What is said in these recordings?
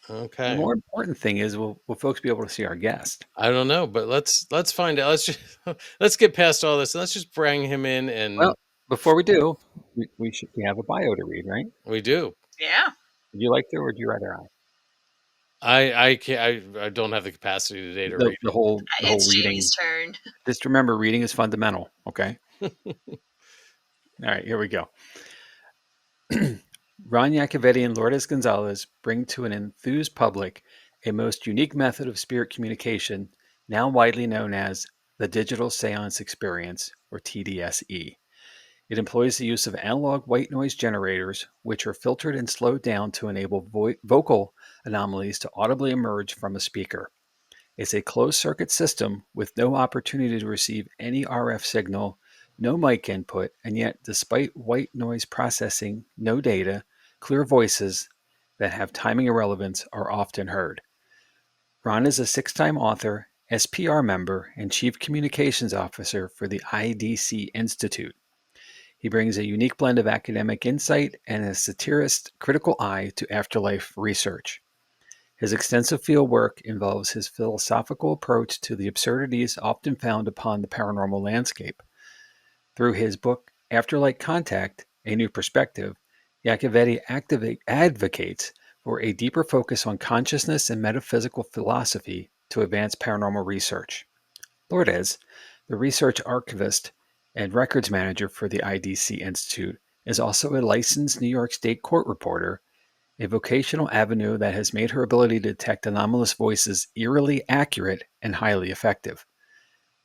The Okay. more important thing is, will folks be able to see our guest? I don't know, but let's find out. Let's just let's get past all this. Let's just bring him in, and Well, before we do, we have a bio to read, right? we do. Yeah. Would you like to, or would you rather I? I can't. I don't have the capacity today to The, read the whole the whole It's reading. Jamie's turn. Just remember, reading is fundamental. Okay. it. All right, here we go. Ron Yacovetti and Lourdes Gonzalez bring to an enthused public a most unique method of spirit communication, now widely known as the Digital Séance Experience, or TDSE. It employs the use of analog white noise generators, which are filtered and slowed down to enable vocal anomalies to audibly emerge from a speaker. It's a closed circuit system with no opportunity to receive any RF signal, no mic input, and yet, despite white noise processing no data, clear voices that have timing irrelevance are often heard. Ron is a 6-time author, SPR member, and Chief Communications Officer for the IDC Institute. He brings a unique blend of academic insight and a satirist critical eye to afterlife research. His extensive field work involves his philosophical approach to the absurdities often found upon the paranormal landscape. Through his book, Afterlife Contact, A New Perspective, Yacovetti advocates for a deeper focus on consciousness and metaphysical philosophy to advance paranormal research. Lourdes, the research archivist and records manager for the IDC Institute, is also a licensed New York State court reporter, a vocational avenue that has made her ability to detect anomalous voices eerily accurate and highly effective.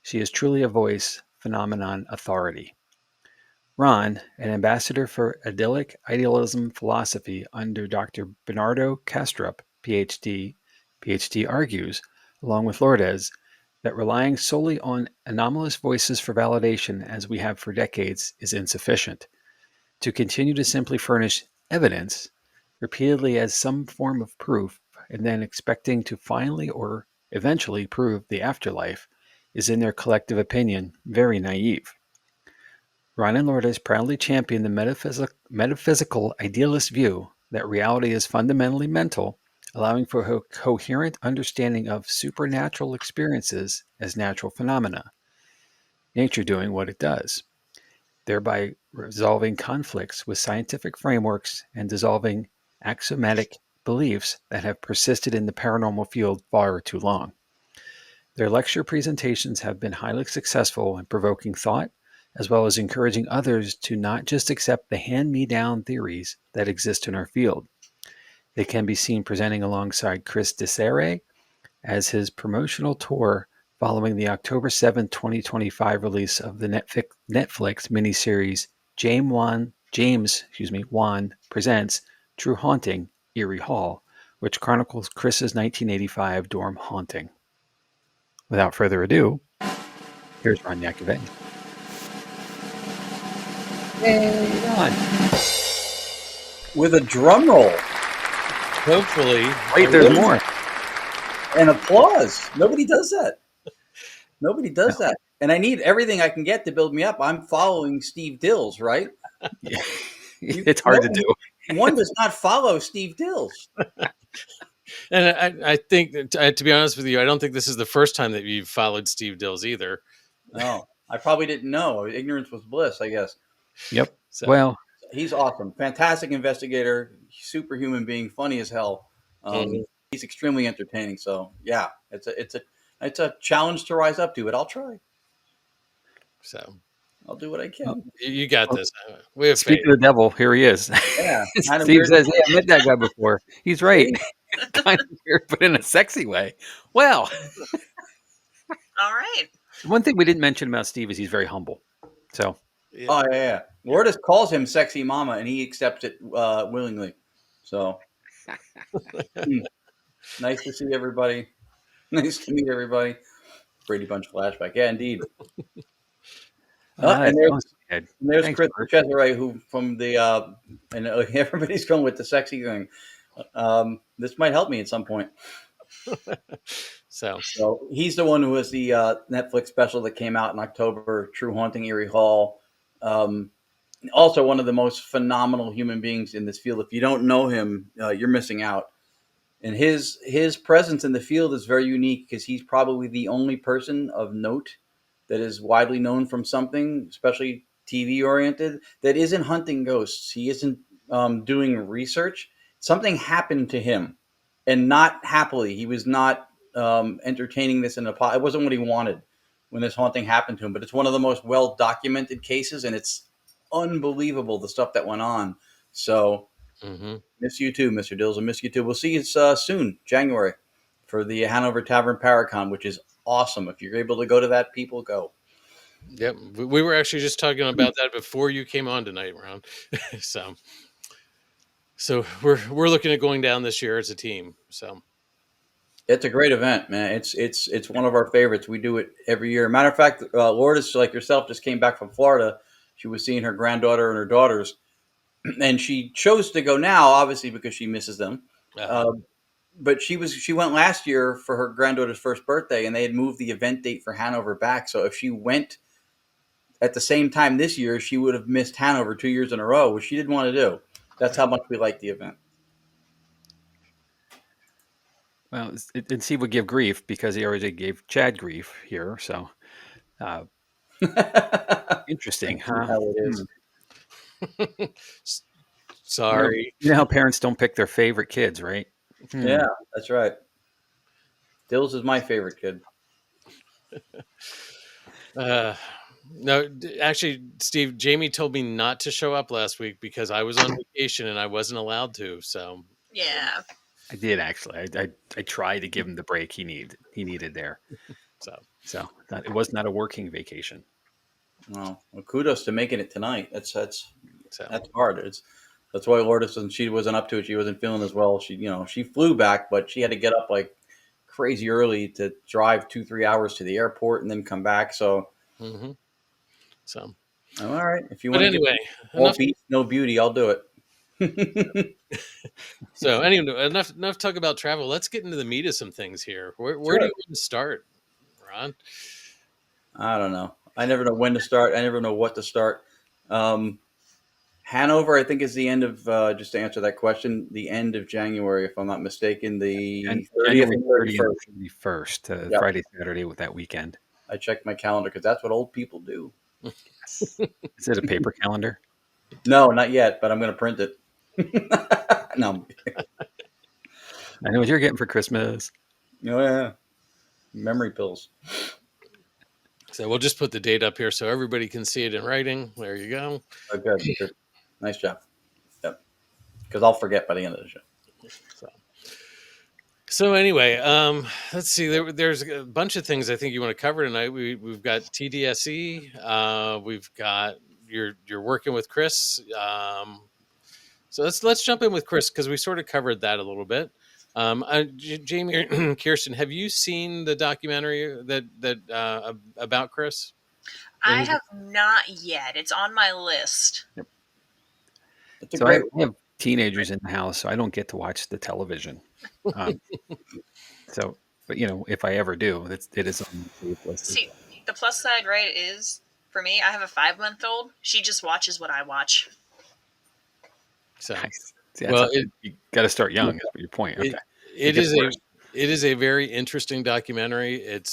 She is truly a voice phenomenon authority. Ron, an ambassador for idyllic idealism philosophy under Dr. Bernardo Kastrup, PhD, argues, along with Lourdes, that relying solely on anomalous voices for validation, as we have for decades, is insufficient. To continue to simply furnish evidence repeatedly as some form of proof and then expecting to finally or eventually prove the afterlife is, in their collective opinion, very naive. Ron and Lourdes proudly champion the metaphysical idealist view that reality is fundamentally mental, allowing for a coherent understanding of supernatural experiences as natural phenomena, nature doing what it does, thereby resolving conflicts with scientific frameworks and dissolving axiomatic beliefs that have persisted in the paranormal field far too long. Their lecture presentations have been highly successful in provoking thought, as well as encouraging others to not just accept the hand-me-down theories that exist in our field. They can be seen presenting alongside Chris DeSere as his promotional tour following the October 7, 2025 release of the Netflix miniseries James Wan Presents True Haunting, Erie Hall, which chronicles Chris's 1985 dorm haunting. Without further ado, here's Ron Yacovetti. Hey, Ron. With a drum roll. Hopefully, Wait, there's more. And applause. Nobody does that. Nobody does that. And I need everything I can get to build me up. I'm following Steve Dills, right? Yeah. It's hard to do. One does not follow Steve Dills. and I think that, to be honest with you, I don't think this is the first time that you've followed Steve Dills either. No, I probably didn't know. Ignorance was bliss, I guess. Yep. So, Well, He's awesome. Fantastic investigator, superhuman being, funny as hell. mhm. He's extremely entertaining. So yeah, it's a challenge to rise up to, but I'll try. So I'll do what I can. you got this. We have faith. speaking of the devil, here he is. Yeah. Kind of Steve weird. says, "Hey, I met that guy before." He's right. See? Kind of weird, but in a sexy way. Well, All right. one thing we didn't mention about Steve is he's very humble. So, Yeah. Oh yeah. Lourdes calls him sexy mama and he accepts it willingly. So nice to see everybody. Nice to meet everybody. Brady Bunch flashback. Yeah, indeed. And there's Thanks, Chris Bert. Cesare, who from the and everybody's going with the sexy thing. This might help me at some point. So So he's the one who was the Netflix special that came out in October, True Haunting Erie Hall. Also, one of the most phenomenal human beings in this field. If you don't know him, you're missing out. And his presence in the field is very unique because he's probably the only person of note that is widely known from something, especially TV oriented, that isn't hunting ghosts. He isn't doing research. Something happened to him, and not happily. He was not entertaining this in a. It wasn't what he wanted when this haunting happened to him. But it's one of the most well documented cases, and it's unbelievable the stuff that went on. So Mm-hmm. miss you too, Mr. Dills. I miss you too. We'll see you soon, January, for the Hanover Tavern Paracon, which is awesome. If you're able to go to that, people go. Yep, we were actually just talking about that before you came on tonight, Ron. so we're looking at going down this year as a team. So it's a great event, man. It's one of our favorites. We do it every year. Matter of fact, Lourdes, like yourself, just came back from Florida. She was seeing her granddaughter and her daughters, and she chose to go now, obviously because she misses them. But she went last year for her granddaughter's first birthday, and they had moved the event date for Hanover back. So if she went at the same time this year, she would have missed Hanover 2 years in a row, which she didn't want to do. That's how much we like the event. Well, and Steve would give grief because he already gave Chad grief here. So interesting, huh? How it is. Sorry. You know how parents don't pick their favorite kids, right? Yeah, that's right. Dills is my favorite kid. No, actually, Steve, Jamie told me not to show up last week because I was on vacation and I wasn't allowed to. So Yeah. I did actually. I tried to give him the break he needed there. So it was not a working vacation. Well, kudos to making it tonight. That's hard. That's why Lourdes, she wasn't up to it. She wasn't feeling as well. She flew back, but she had to get up like crazy early to drive 2-3 hours to the airport and then come back. So, So all right, if you but want anyway, to get beast, no beauty, I'll do it. So anyway, enough talk about travel. Let's get into the meat of some things here. Where Sure. do you want to start, Ron? I don't know. I never know when to start. I never know what to start. Hanover, I think, is the end of, just to answer that question, the end of January, if I'm not mistaken, the 30th and 31st. Yep. Friday, Saturday with that weekend. I checked my calendar because that's what old people do. Yes. Is it a paper calendar? No, not yet, but I'm going to print it. No. I know what you're getting for Christmas. Oh, yeah. Memory pills. So we'll just put the date up here so everybody can see it in writing. There you go. Oh, good. Nice job. Yep. Because I'll forget by the end of the show. So anyway, let's see. There's a bunch of things I think you want to cover tonight. We've got TDSE. We've got you're working with Chris. So let's jump in with Chris because we sort of covered that a little bit. Jamie or Kirstin, have you seen the documentary that about Chris? I have not yet. It's on my list. Yep. So I have teenagers in the house, so I don't get to watch the television. So, but if I ever do, it is on the list. See, the plus side, right, is for me. I have a 5-month-old. She just watches what I watch. So, nice. See, you got to start young. Is your point? Okay. It is a very interesting documentary. It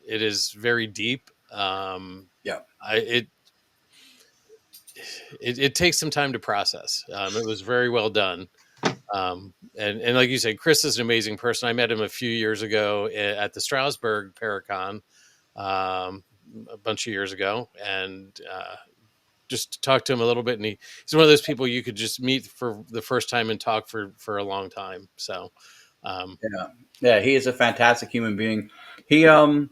is very deep. It takes some time to process. It was very well done. And like you said, Chris is an amazing person. I met him a few years ago at the Strasbourg Paracon, a bunch of years ago, and just talked to him a little bit. And he's one of those people you could just meet for the first time and talk for a long time. So, he is a fantastic human being. He was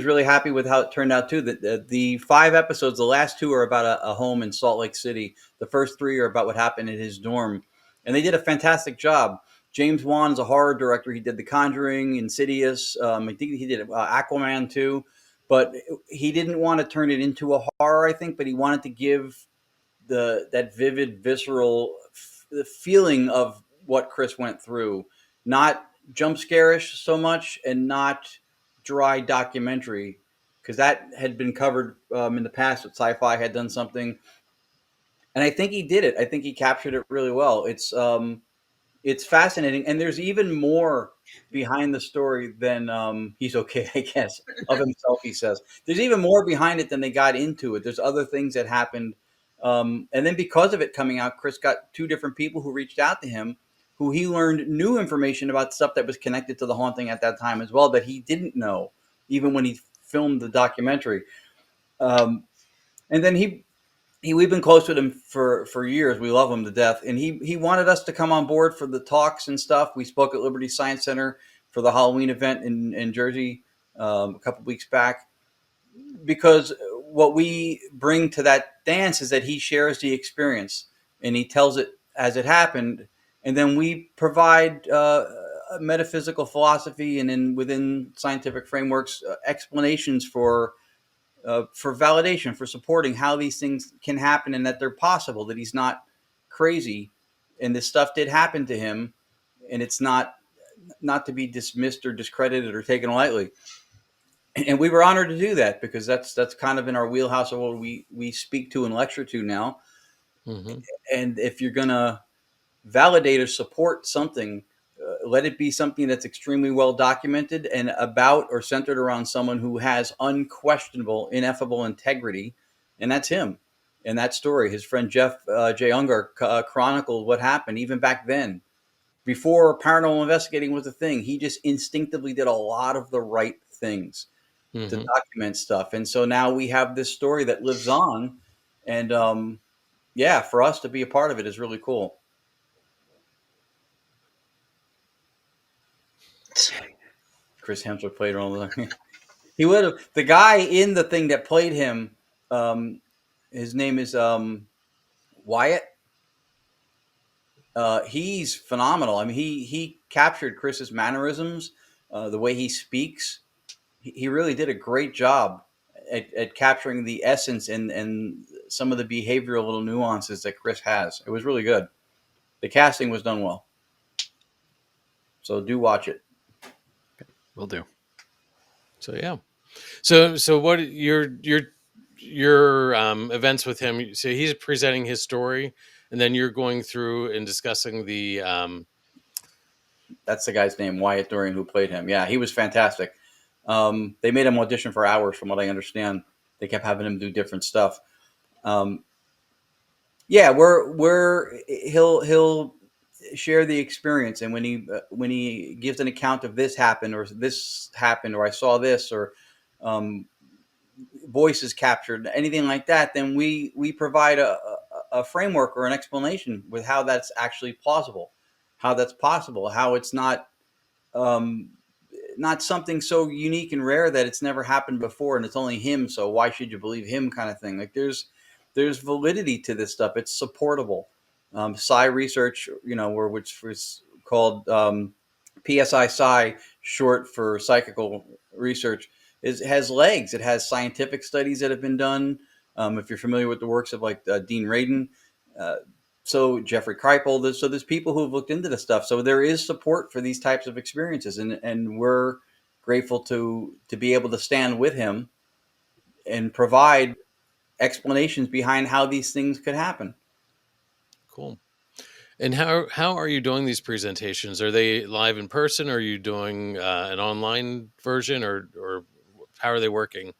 really happy with how it turned out too. The 5 episodes, the last 2 are about a home in Salt Lake City. The first 3 are about what happened in his dorm, and they did a fantastic job. James Wan is a horror director. He did The Conjuring, Insidious. I think he did Aquaman too, but he didn't want to turn it into a horror, I think, but he wanted to give that vivid, visceral the feeling of what Chris went through, not jump scarish so much, and not dry documentary, because that had been covered in the past with Sci-Fi had done something, and I think he did it. I think he captured it really well. It's It's fascinating, and there's even more behind the story than he's okay, I guess, of himself. He says there's even more behind it than they got into it. There's other things that happened, and then because of it coming out, Chris got two different people who reached out to him, who he learned new information about stuff that was connected to the haunting at that time as well that he didn't know, even when he filmed the documentary. Um, and then we've been close with him for years. We love him to death, and he wanted us to come on board for the talks and stuff. We spoke at Liberty Science Center for the Halloween event in Jersey a couple weeks back, because what we bring to that dance is that he shares the experience and he tells it as it happened, and then we provide metaphysical philosophy and then within scientific frameworks explanations for validation, for supporting how these things can happen and that they're possible, that he's not crazy, and this stuff did happen to him, and it's not to be dismissed or discredited or taken lightly. And we were honored to do that because that's kind of in our wheelhouse of what we speak to and lecture to now. Mm-hmm. And if you're gonna validate or support something, let it be something that's extremely well documented and about or centered around someone who has unquestionable, ineffable integrity, and that's him. And that story, his friend Jeff J. Ungar chronicled what happened even back then, before paranormal investigating was a thing. He just instinctively did a lot of the right things to Mm-hmm. document stuff, and so now we have this story that lives on, and yeah, for us to be a part of it is really cool. Chris Hemsworth played all the He would have. The guy in the thing that played him, um, his name is Wyatt. He's phenomenal. I mean, he captured Chris's mannerisms, the way he speaks. He really did a great job at capturing the essence and some of the behavioral little nuances that Chris has. It was really good. The casting was done well. So do watch it. Will do. So yeah. So what your events with him? So he's presenting his story, and then you're going through and discussing the. That's the guy's name, Wyatt Dorian, who played him. Yeah, he was fantastic. They made him audition for hours, from what I understand. They kept having him do different stuff. Um, yeah, he'll share the experience, and when he gives an account of this happened or I saw this or um, voices captured, anything like that, then we provide a framework or an explanation with how that's actually plausible, how that's possible, how it's um, not something so unique and rare that it's never happened before and it's only him, so why should you believe him, kind of thing. Like there's validity to this stuff. It's supportable. Psi research, which was called PSI Psi, short for psychical research, has legs. It has scientific studies that have been done. If you're familiar with the works of like Dean Radin, uh, so Jeffrey Kripal, there's people who have looked into this stuff. So there is support for these types of experiences, and we're grateful to be able to stand with him and provide explanations behind how these things could happen. Cool. And how are you doing these presentations? Are they live in person? Or are you doing an online version, or how are they working?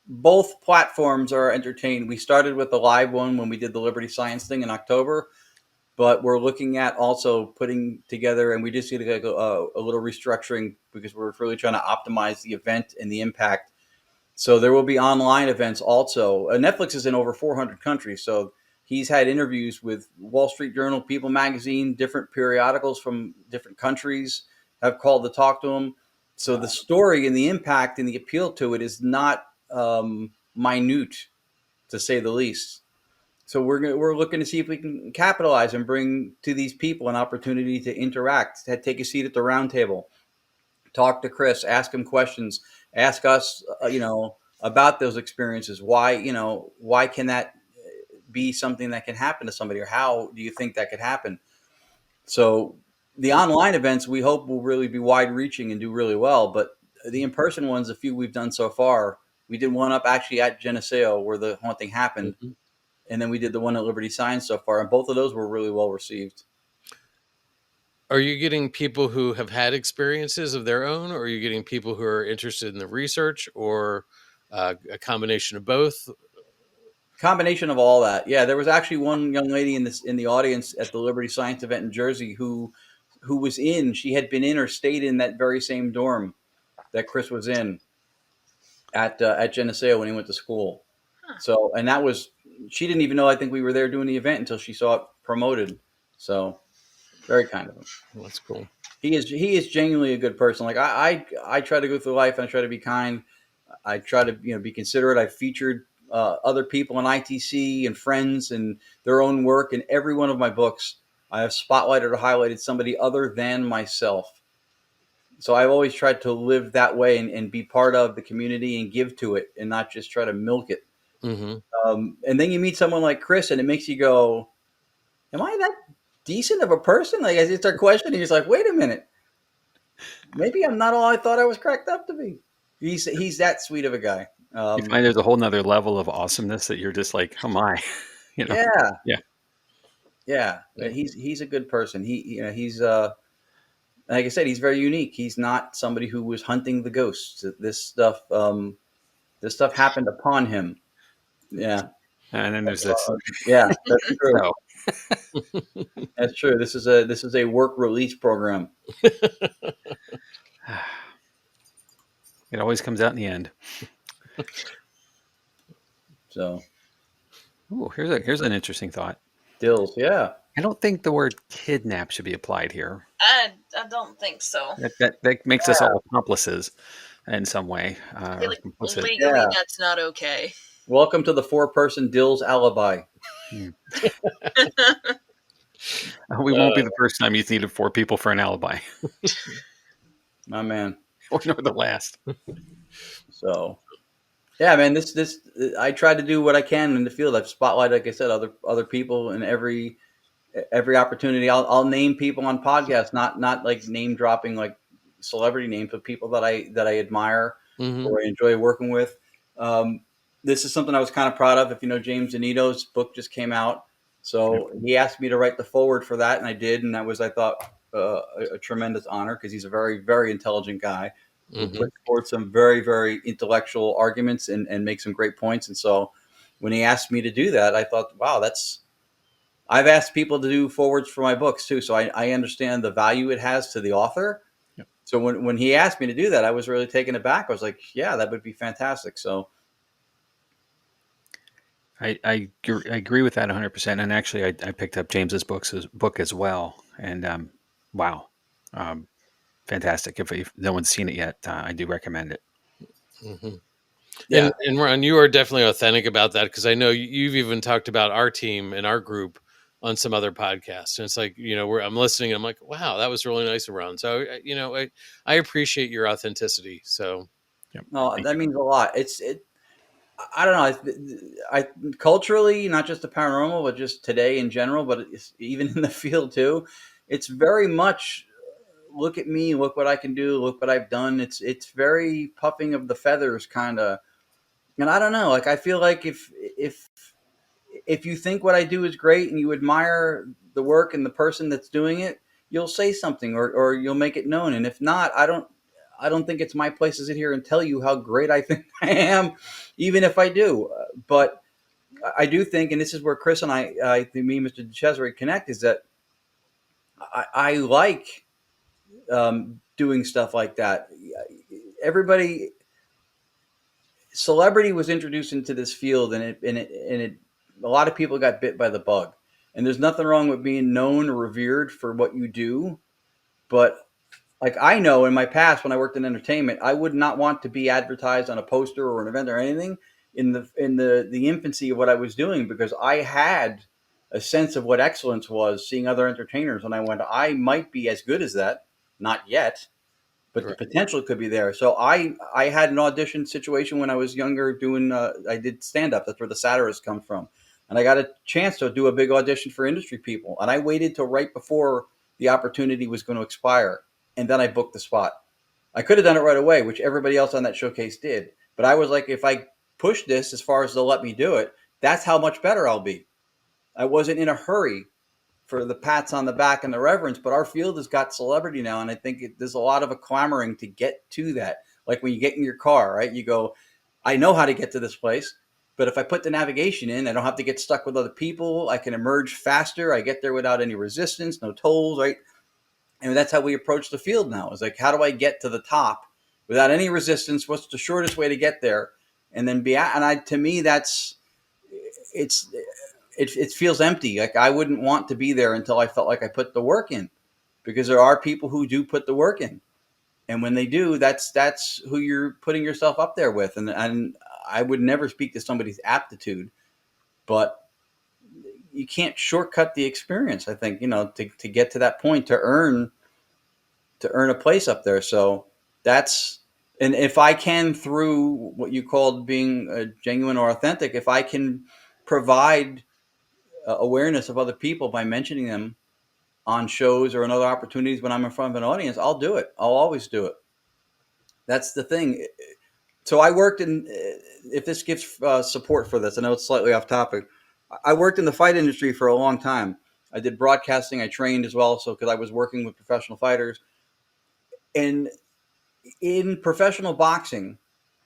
Both platforms are entertained. We started with the live one when we did the Liberty Science thing in October, but we're looking at also putting together, and we just did a little restructuring because we're really trying to optimize the event and the impact. So there will be online events also. Netflix is in over 400 countries, so he's had interviews with Wall Street Journal, People Magazine, different periodicals from different countries have called to talk to him. So the story and the impact and the appeal to it is not minute, to say the least. So we're looking to see if we can capitalize and bring to these people an opportunity to interact, to take a seat at the round table, talk to Chris, ask him questions, ask us, about those experiences. Why can that be something that can happen to somebody, or how do you think that could happen? So the online events we hope will really be wide reaching and do really well, but the in-person ones, a few we've done so far, we did one up actually at Geneseo where the haunting happened. Mhm. And then we did the one at Liberty Science so far, and both of those were really well received. Are you getting people who have had experiences of their own, or are you getting people who are interested in the research, or a combination of both? Combination of all that. Yeah, there was actually one young lady in the audience at the Liberty Science event in Jersey who was in. She had been in or stayed in that very same dorm that Chris was in at Geneseo when he went to school. Huh. So, and that was, she didn't even know, I think we were there doing the event until she saw it promoted. So, very kind of him. Well, that's cool. He is genuinely a good person. Like I try to go through life and I try to be kind. I try to be considerate. I've featured other people in ITC and friends and their own work in every one of my books. I have spotlighted or highlighted somebody other than myself. So I've always tried to live that way and be part of the community and give to it and not just try to milk it. Mm-hmm. And then you meet someone like Chris and it makes you go, am I that decent of a person? Like as you start questioning, he's like, wait a minute. Maybe I'm not all I thought I was cracked up to be. He's that sweet of a guy. You find there's a whole nother level of awesomeness that you're just like, oh my, Yeah, Yeah. yeah. He's a good person. He's like I said, he's very unique. He's not somebody who was hunting the ghosts. This stuff happened upon him. Yeah, And then there's this. yeah, that's true. So, That's true. This is a work release program. it always comes out in the end. So, Ooh, here's an interesting thought. Dills, yeah. I don't think the word kidnap should be applied here. I don't think so. That makes us all accomplices in some way. Or Like, complicit. legally, Yeah. that's not okay. Welcome to the 4-person Dills alibi. We won't be the first time you've needed 4 people for an alibi, My man. or nor the last. So, yeah, man, this I try to do what I can in the field. I've spotlighted, like I said, other people in every opportunity. I'll name people on podcasts, not like name dropping like celebrity names, but people that I admire Mm-hmm. or I enjoy working with. This is something I was kind of proud of. If you know, James Anito's book just came out, so he asked me to write the foreword for that, and I did, and that was, I thought, a tremendous honor because he's a very, very intelligent guy. Mm-hmm. Puts forward some very, very intellectual arguments and make some great points. And so when he asked me to do that, I thought, wow, I've asked people to do forwards for my books too. So I understand the value it has to the author. Yep. So when he asked me to do that, I was really taken aback. I was like, yeah, that would be fantastic. So I agree with that 100%. And actually, I picked up James's book as well. And wow, fantastic! If no one's seen it yet, I do recommend it. Mm-hmm. yeah, And Ron, you are definitely authentic about that because I know you've even talked about our team and our group on some other podcasts, and it's like I'm listening, and I'm like, wow, that was really nice of Ron. So I appreciate your authenticity. So no, that means a lot. I don't know. I culturally, not just the paranormal, but just today in general, but even in the field too. It's very much look at me, look what I can do, look what I've done. It's very puffing of the feathers kind of. And I don't know. Like I feel like if you think what I do is great and you admire the work and the person that's doing it, you'll say something or you'll make it known. And if not, I don't think it's my place to sit here and tell you how great I think I am, even if I do. But I do think, and this is where Chris and I think me and Mr. DeCesare connect, is that I like doing stuff like that. Celebrity was introduced into this field, and it a lot of people got bit by the bug. And there's nothing wrong with being known or revered for what you do, but like I know in my past when I worked in entertainment, I would not want to be advertised on a poster or an event or anything in the infancy of what I was doing because I had a sense of what excellence was seeing other entertainers, and I went, I might be as good as that, not yet, but Right. the potential could be there. So I had an audition situation when I was younger doing I did stand up. That's where the satirists come from, and I got a chance to do a big audition for industry people, and I waited till right before the opportunity was going to expire. And then I booked the spot. I could have done it right away, which everybody else on that showcase did. But I was like, if I push this as far as they'll let me do it, that's how much better I'll be. I wasn't in a hurry for the pats on the back and the reverence, but our field has got celebrity now, and I think there's a lot of a clamoring to get to that. Like when you get in your car, right? You go, I know how to get to this place, but if I put the navigation in, I don't have to get stuck with other people. I can emerge faster. I get there without any resistance, no tolls, right? And that's how we approach the field now. It's like, how do I get to the top without any resistance? What's the shortest way to get there? And then to me, it's, it feels empty. Like I wouldn't want to be there until I felt like I put the work in, because there are people who do put the work in. And when they do, that's who you're putting yourself up there with. And I would never speak to somebody's aptitude, but you can't shortcut the experience. I think, to get to that point, to earn a place up there. So and if I can, through what you called being genuine or authentic, if I can provide awareness of other people by mentioning them on shows or in other opportunities when I'm in front of an audience, I'll do it. I'll always do it. That's the thing. So I worked in, if this gives support for this, I know it's slightly off topic. I worked in the fight industry for a long time. I did broadcasting. I trained as well. So, because I was working with professional fighters. And in professional boxing,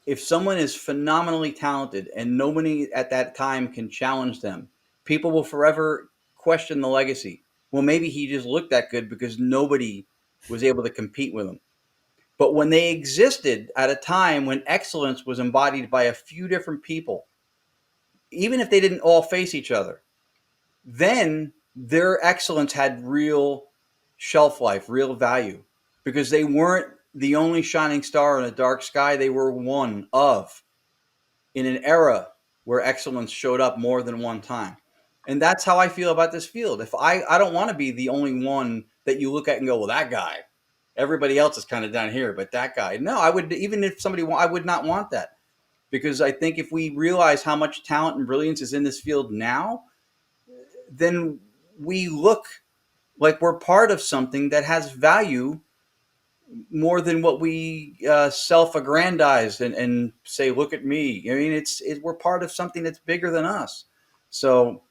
if someone is phenomenally talented and nobody at that time can challenge them, people will forever question the legacy. Well, maybe he just looked that good because nobody was able to compete with him. But when they existed at a time when excellence was embodied by a few different people, even if they didn't all face each other, then their excellence had real shelf life, real value, because they weren't the only shining star in a dark sky. They were one of, in an era where excellence showed up more than one time. And that's how I feel about this field. If I don't want to be the only one that you look at and go, well, that guy, everybody else is kind of down here, but that guy, no, I would, even if somebody, I would not want that, because I think if we realize how much talent and brilliance is in this field now, then we look like we're part of something that has value more than what we self-aggrandize and say, look at me. I mean, we're part of something that's bigger than us. So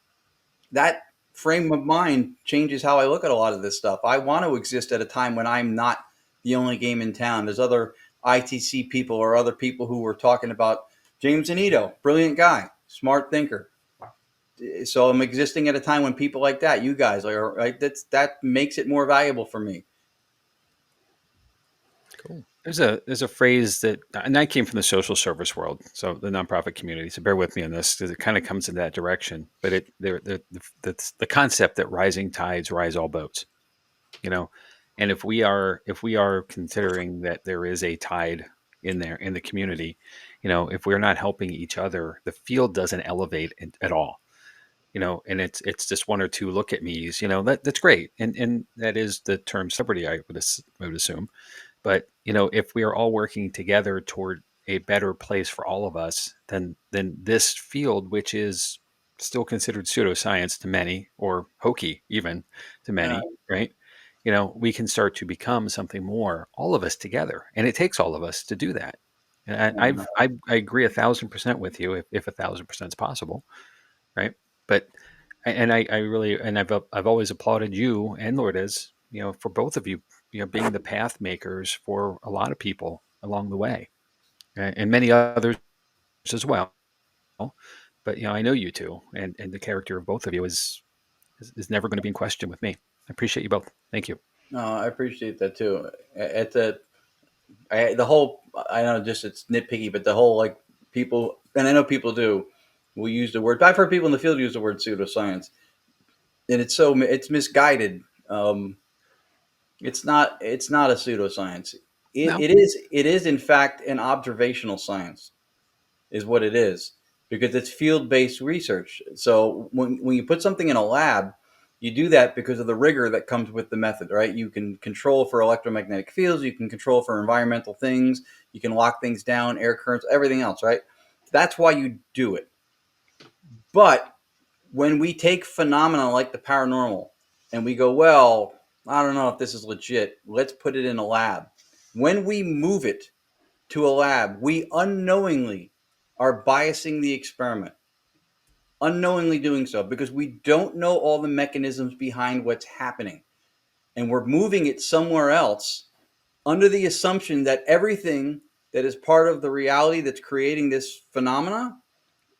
that frame of mind changes how I look at a lot of this stuff. I want to exist at a time when I'm not the only game in town. There's other ITC people or other people who were talking about James Anito, brilliant guy, smart thinker. So I'm existing at a time when people like that, you guys, are right. That makes it more valuable for me. Cool. There's a phrase that, and I came from the social service world, so the nonprofit community. So bear with me on this because it kind of comes in that direction. But that's the concept that rising tides rise all boats. You know, and if we are considering that there is a tide in there in the community, if we're not helping each other, the field doesn't elevate at all. And it's just one or two look at me's. That's great, and that is the term celebrity. I would assume. But if we are all working together toward a better place for all of us, then this field, which is still considered pseudoscience to many, or hokey even to many, right? We can start to become something more, all of us together, and it takes all of us to do that. And I agree 1,000% with you if 1,000% is possible, right? But I really, and I've always applauded you and Lourdes, for both of you, being the path makers for a lot of people along the way, and many others as well. But I know you two, and the character of both of you is never going to be in question with me. I appreciate you both. Thank you. No, I appreciate that too. The whole, I know, just it's nitpicky, but the whole, like, people, and I know people do, will use the word. I've heard people in the field use the word pseudoscience, and it's misguided. It's not a pseudoscience. No, It is in fact an observational science, is what it is, because it's field-based research. So when you put something in a lab, you do that because of the rigor that comes with the method, right? You can control for electromagnetic fields, you can control for environmental things, you can lock things down, air currents, everything else, right? That's why you do it. But when we take phenomena like the paranormal and we go, well, I don't know if this is legit, let's put it in a lab. When we move it to a lab, we unknowingly are biasing the experiment. unknowingly doing so, because we don't know all the mechanisms behind what's happening. And we're moving it somewhere else under the assumption that everything that is part of the reality that's creating this phenomena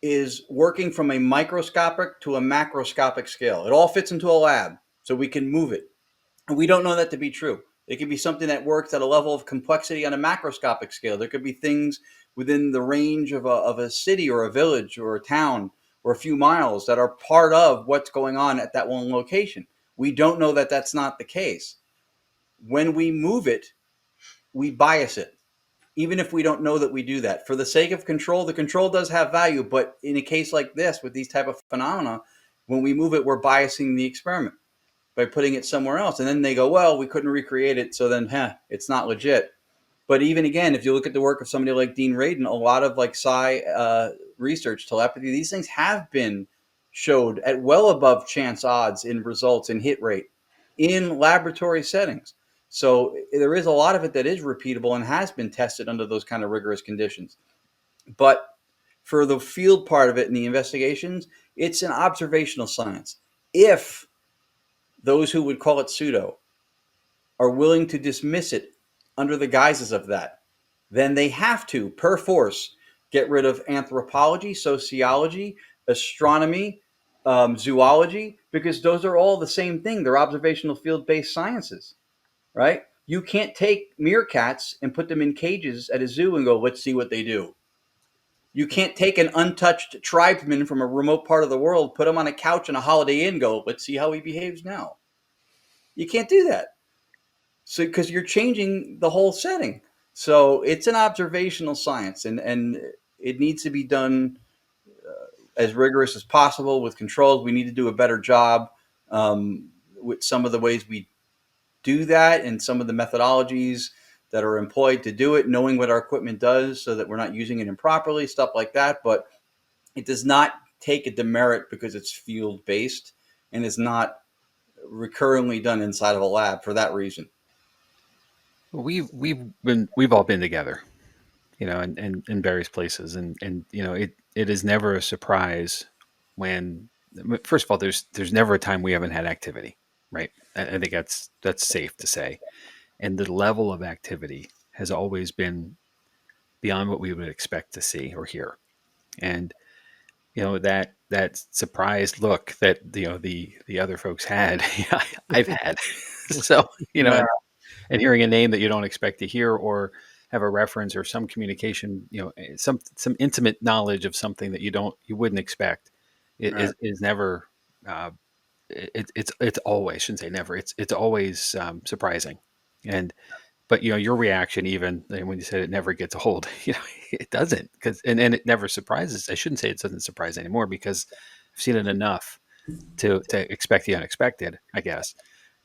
is working from a microscopic to a macroscopic scale. It all fits into a lab, so we can move it. And we don't know that to be true. It could be something that works at a level of complexity on a macroscopic scale. There could be things within the range of a city or a village or a town or a few miles that are part of what's going on at that one location. We don't know that that's not the case. When we move it, we bias it, even if we don't know that we do that. For the sake of control, the control does have value, but in a case like this, with these type of phenomena, when we move it, we're biasing the experiment by putting it somewhere else. And then they go, well, we couldn't recreate it, so then it's not legit. But even again, if you look at the work of somebody like Dean Radin, a lot of like psi research, telepathy, these things have been showed at well above chance odds in results and hit rate in laboratory settings. So there is a lot of it that is repeatable and has been tested under those kind of rigorous conditions. But for the field part of it and the investigations, it's an observational science. If those who would call it pseudo are willing to dismiss it under the guises of that, then they have to, per force, get rid of anthropology, sociology, astronomy, zoology, because those are all the same thing. They're observational field-based sciences, right? You can't take meerkats and put them in cages at a zoo and go, let's see what they do. You can't take an untouched tribesman from a remote part of the world, put him on a couch in a Holiday Inn, go, let's see how he behaves now. You can't do that. So, because you're changing the whole setting. So it's an observational science, and it needs to be done as rigorous as possible with controls. We need to do a better job with some of the ways we do that and some of the methodologies that are employed to do it, knowing what our equipment does so that we're not using it improperly, stuff like that. But it does not take a demerit because it's field-based and is not recurringly done inside of a lab for that reason. We've all been together, and in various places, and it is never a surprise when, first of all, there's never a time we haven't had activity, right? I think that's safe to say, and the level of activity has always been beyond what we would expect to see or hear, and that surprised look that the other folks had, I've had, so Yeah. and hearing a name that you don't expect to hear or have a reference or some communication, some intimate knowledge of something that you wouldn't expect Right. is never, it's always, shouldn't say never, it's always surprising. But your reaction, even when you said it never gets old, it doesn't, and it never surprises. I shouldn't say it doesn't surprise anymore, because I've seen it enough to expect the unexpected, I guess.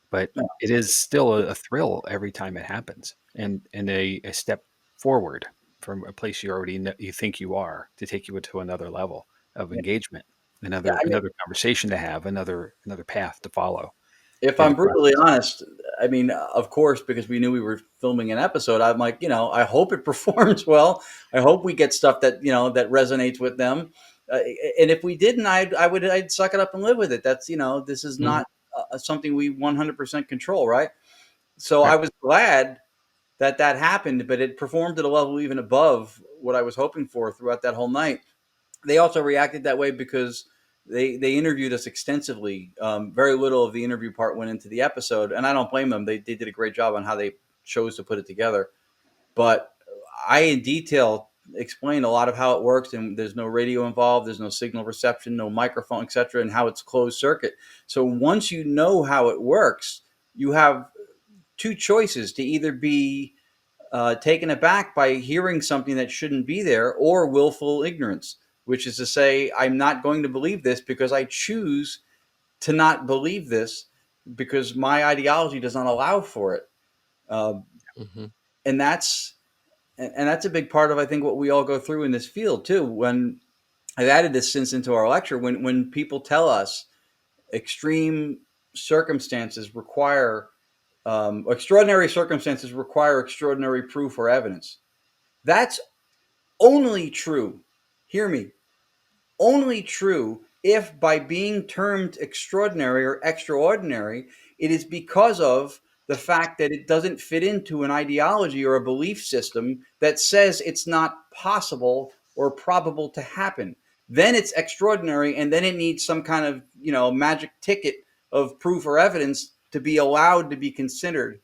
But it is still a thrill every time it happens, and a step forward from a place you already know, you think you are, to take you to another level of engagement, Yeah, I mean, another conversation to have, another path to follow if in the I'm brutally process. honest, I mean, of course, because we knew we were filming an episode, I'm like, I hope it performs well. I hope we get stuff that that resonates with them. And if we didn't, I'd suck it up and live with it. That's this is Mhm. not something we 100% control, right? So I Right. was glad that that happened, but it performed at a level even above what I was hoping for throughout that whole night. They also reacted that way because they interviewed us extensively. Very little of the interview part went into the episode, and I don't blame them. They did a great job on how they chose to put it together. But I, in detail, explained a lot of how it works, and there's no radio involved, there's no signal reception, no microphone, etc., and how it's closed circuit. So once you know how it works, you have two choices: to either be taken aback by hearing something that shouldn't be there, or willful ignorance, which is to say, I'm not going to believe this because I choose to not believe this because my ideology does not allow for it. Uh, Mhm. and that's a big part of, I think, what we all go through in this field too. When I've added this since into our lecture, when people tell us extreme circumstances require extraordinary circumstances require extraordinary proof or evidence, that's only true, hear me, only true if by being termed extraordinary or extraordinary, it is because of the fact that it doesn't fit into an ideology or a belief system that says it's not possible or probable to happen. Then it's extraordinary, and then it needs some kind of, magic ticket of proof or evidence to be allowed to be considered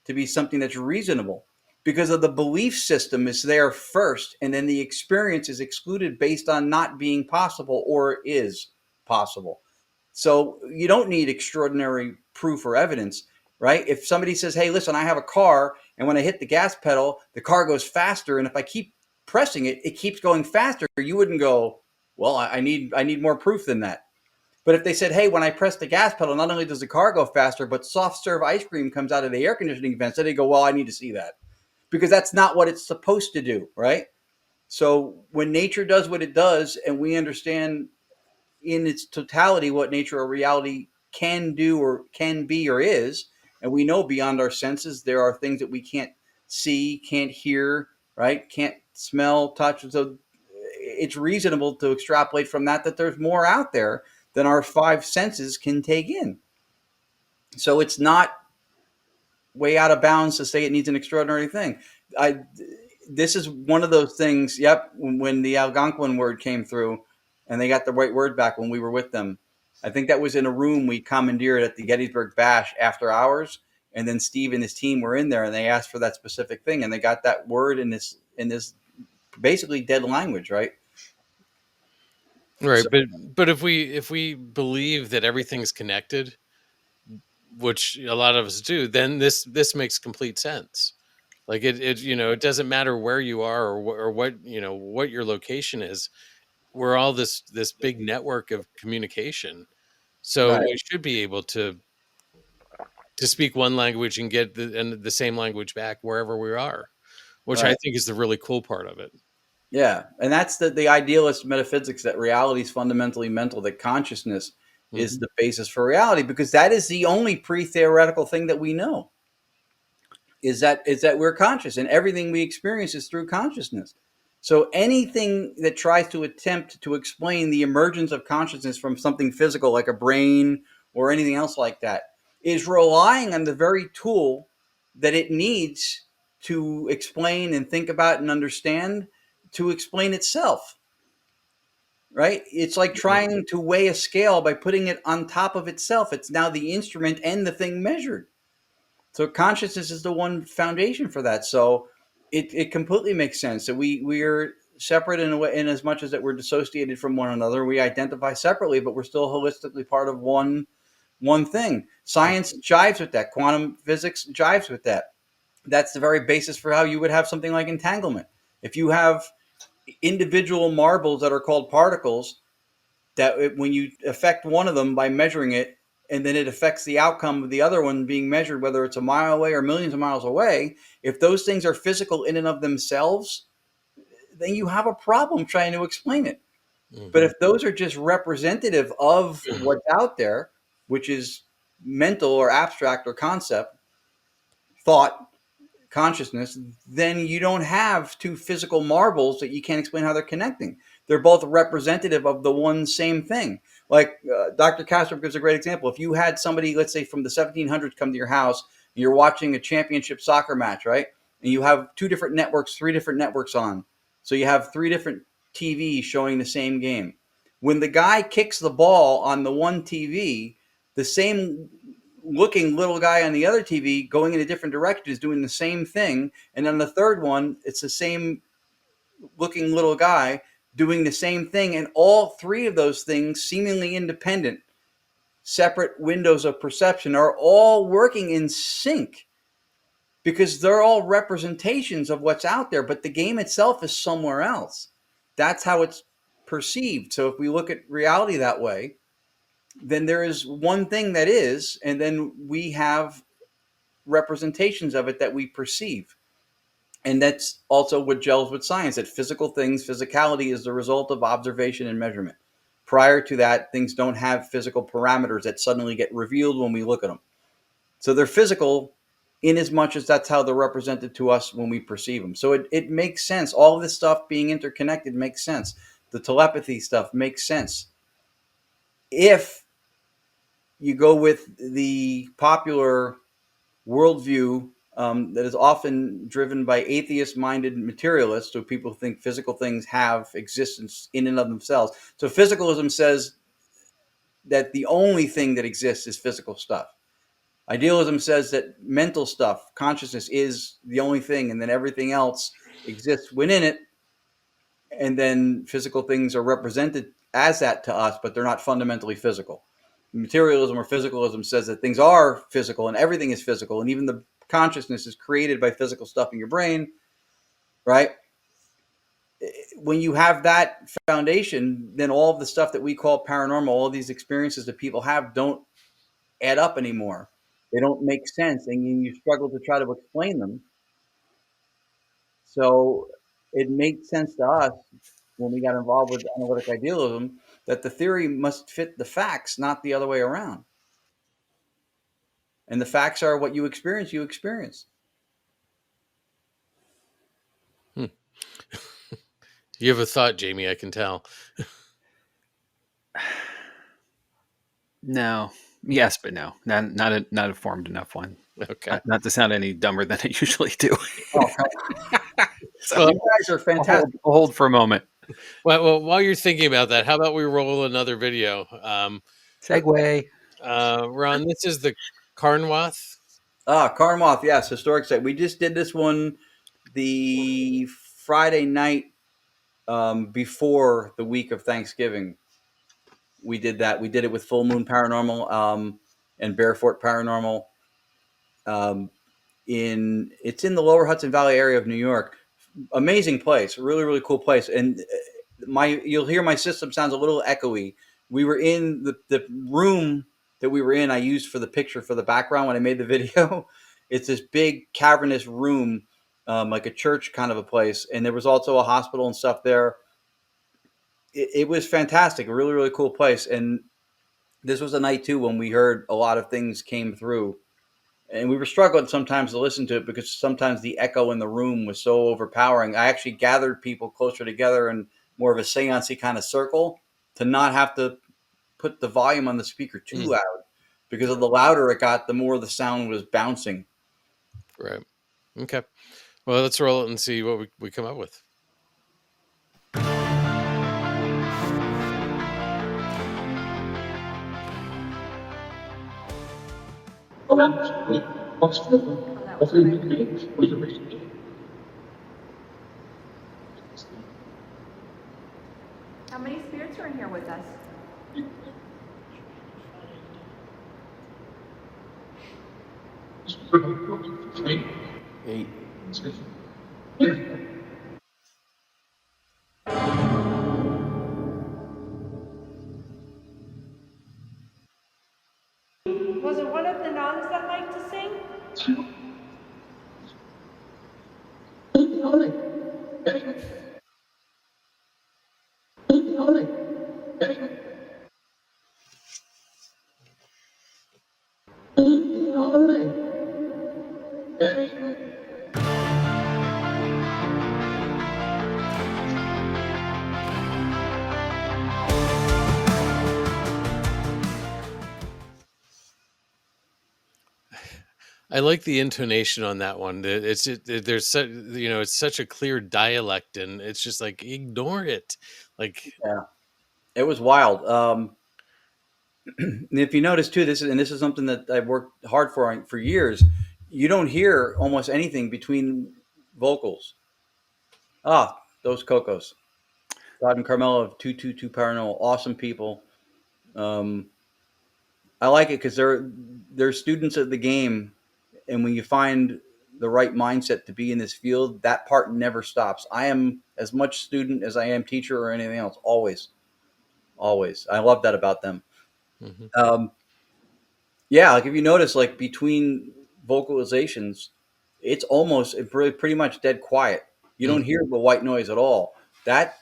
to be something that's reasonable, because of the belief system is there first, and then the experience is excluded based on not being possible or is possible. So you don't need extraordinary proof or evidence, right? If somebody says, hey, listen, I have a car, and when I hit the gas pedal, the car goes faster, and if I keep pressing it, it keeps going faster, you wouldn't go, well, I need more proof than that. But if they said, hey, when I press the gas pedal, not only does the car go faster, but soft serve ice cream comes out of the air conditioning vent, so they go, well, I need to see that, because that's not what it's supposed to do, right? So when nature does what it does, and we understand in its totality what nature or reality can do or can be or is, and we know beyond our senses there are things that we can't see, can't hear, right? Can't smell, touch. So it's reasonable to extrapolate from that there's more out there than our five senses can take in. So it's not way out of bounds to say it needs an extraordinary thing. This is one of those things. Yep, when the Algonquin word came through, and they got the right word back when we were with them. I think that was in a room we commandeered at the Gettysburg Bash after hours, and then Steve and his team were in there, and they asked for that specific thing, and they got that word in this basically dead language, right? Right, So, but if we believe that everything's connected, which a lot of us do, then this makes complete sense. Like it doesn't matter where you are, or what what your location is. We're all this big network of communication, so right, we should be able to speak one language and get the same language back wherever we are, which I right. think is the really cool part of it. Yeah, and that's the idealist metaphysics, that reality is fundamentally mental, that consciousness is Mhm. the basis for reality, because that is the only pre-theoretical thing that we know, is that we're conscious, and everything we experience is through consciousness. So anything that tries to attempt to explain the emergence of consciousness from something physical like a brain or anything else like that is relying on the very tool that it needs to explain and think about and understand, to explain itself, right? It's like trying to weigh a scale by putting it on top of itself. It's now the instrument and the thing measured. So consciousness is the one foundation for that. So it completely makes sense that we are separate in a way, in as much as that we're dissociated from one another. We identify separately, but we're still holistically part of one thing. Science jives with that. Quantum physics jives with that. That's the very basis for how you would have something like entanglement. If you have individual marbles that are called particles, when you affect one of them by measuring it, and then it affects the outcome of the other one being measured, whether it's a mile away or millions of miles away, if those things are physical in and of themselves, then you have a problem trying to explain it. But Mhm. if those are just representative of what's out there, which is mental or abstract or concept, thought, consciousness, then you don't have two physical marbles that you can't explain how they're connecting. They're both representative of the one same thing. Like Dr. Castro gives a great example. If you had somebody, let's say from the 1700s, come to your house, and you're watching a championship soccer match, right? And you have two different networks, three different networks on. So you have three different TVs showing the same game. When the guy kicks the ball on the one TV, the same looking little guy on the other TV going in a different direction is doing the same thing. And on the third one, it's the same looking little guy doing the same thing. And all three of those things, seemingly independent, separate windows of perception, are all working in sync, because they're all representations of what's out there. But the game itself is somewhere else. That's how it's perceived. So if we look at reality that way, then there is one thing that is, and then we have representations of it that we perceive. And that's also what gels with science, that physical things, physicality is the result of observation and measurement. Prior to that, things don't have physical parameters that suddenly get revealed when we look at them. So they're physical in as much as that's how they're represented to us when we perceive them. So it makes sense. All of this stuff being interconnected makes sense. The telepathy stuff makes sense. if you go with the popular worldview that is often driven by atheist-minded materialists, so people think physical things have existence in and of themselves. So physicalism says that the only thing that exists is physical stuff. Idealism says that mental stuff, consciousness, is the only thing, and then everything else exists within it, and then physical things are represented as that to us, but they're not fundamentally physical. Materialism or physicalism says that things are physical and everything is physical, and even the consciousness is created by physical stuff in your brain, right? When you have that foundation, then all of the stuff that we call paranormal, all of these experiences that people have, don't add up anymore. They don't make sense, and you struggle to try to explain them. So it made sense to us when we got involved with analytic idealism that the theory must fit the facts, not the other way around. And the facts are what you experience, you experience. You have a thought, Jamie, I can tell. No. Yes, but no. Not a formed enough one. Okay. Not to sound any dumber than I usually do. Oh, So you guys are fantastic. I'll hold for a moment. Well, while you're thinking about that, how about we roll another video? Segue. Ron, this is the Carnwath. Carnwath, yes, historic site. We just did this one the Friday night before the week of Thanksgiving. We did that. We did it with Full Moon Paranormal and Bearfort Paranormal. It's in the Lower Hudson Valley area of New York. Amazing place, really, really cool place. And you'll hear my system sounds a little echoey. We were in the room that we were in. I used for the picture for the background when I made the video. It's this big cavernous room, like a church kind of a place, and there was also a hospital and stuff there. It was fantastic, a really, really cool place. And this was a night too when we heard a lot of things came through. And we were struggling sometimes to listen to it because sometimes the echo in the room was so overpowering. I actually gathered people closer together in more of a seance-y kind of circle to not have to put the volume on the speaker too loud, because of the louder it got, the more the sound was bouncing. Right. Okay. Well, let's roll it and see what we come up with. How many spirits are in here with us? Eight. Was it one of the nuns that liked to sing? I like the intonation on that one. There's it's such a clear dialect, and it's just like ignore it. Like, Yeah, it was wild. If you notice too, this is something that I've worked hard for years. You don't hear almost anything between vocals. Those Cocos, Todd and Carmela of 222 Paranormal, awesome people. I like it because they're students of the game, and when you find the right mindset to be in this field, that part never stops. I am as much student as I am teacher or anything else. Always, always. I love that about them. Yeah, like if you notice, like between vocalizations, it's pretty much dead quiet. You don't hear the white noise at all. That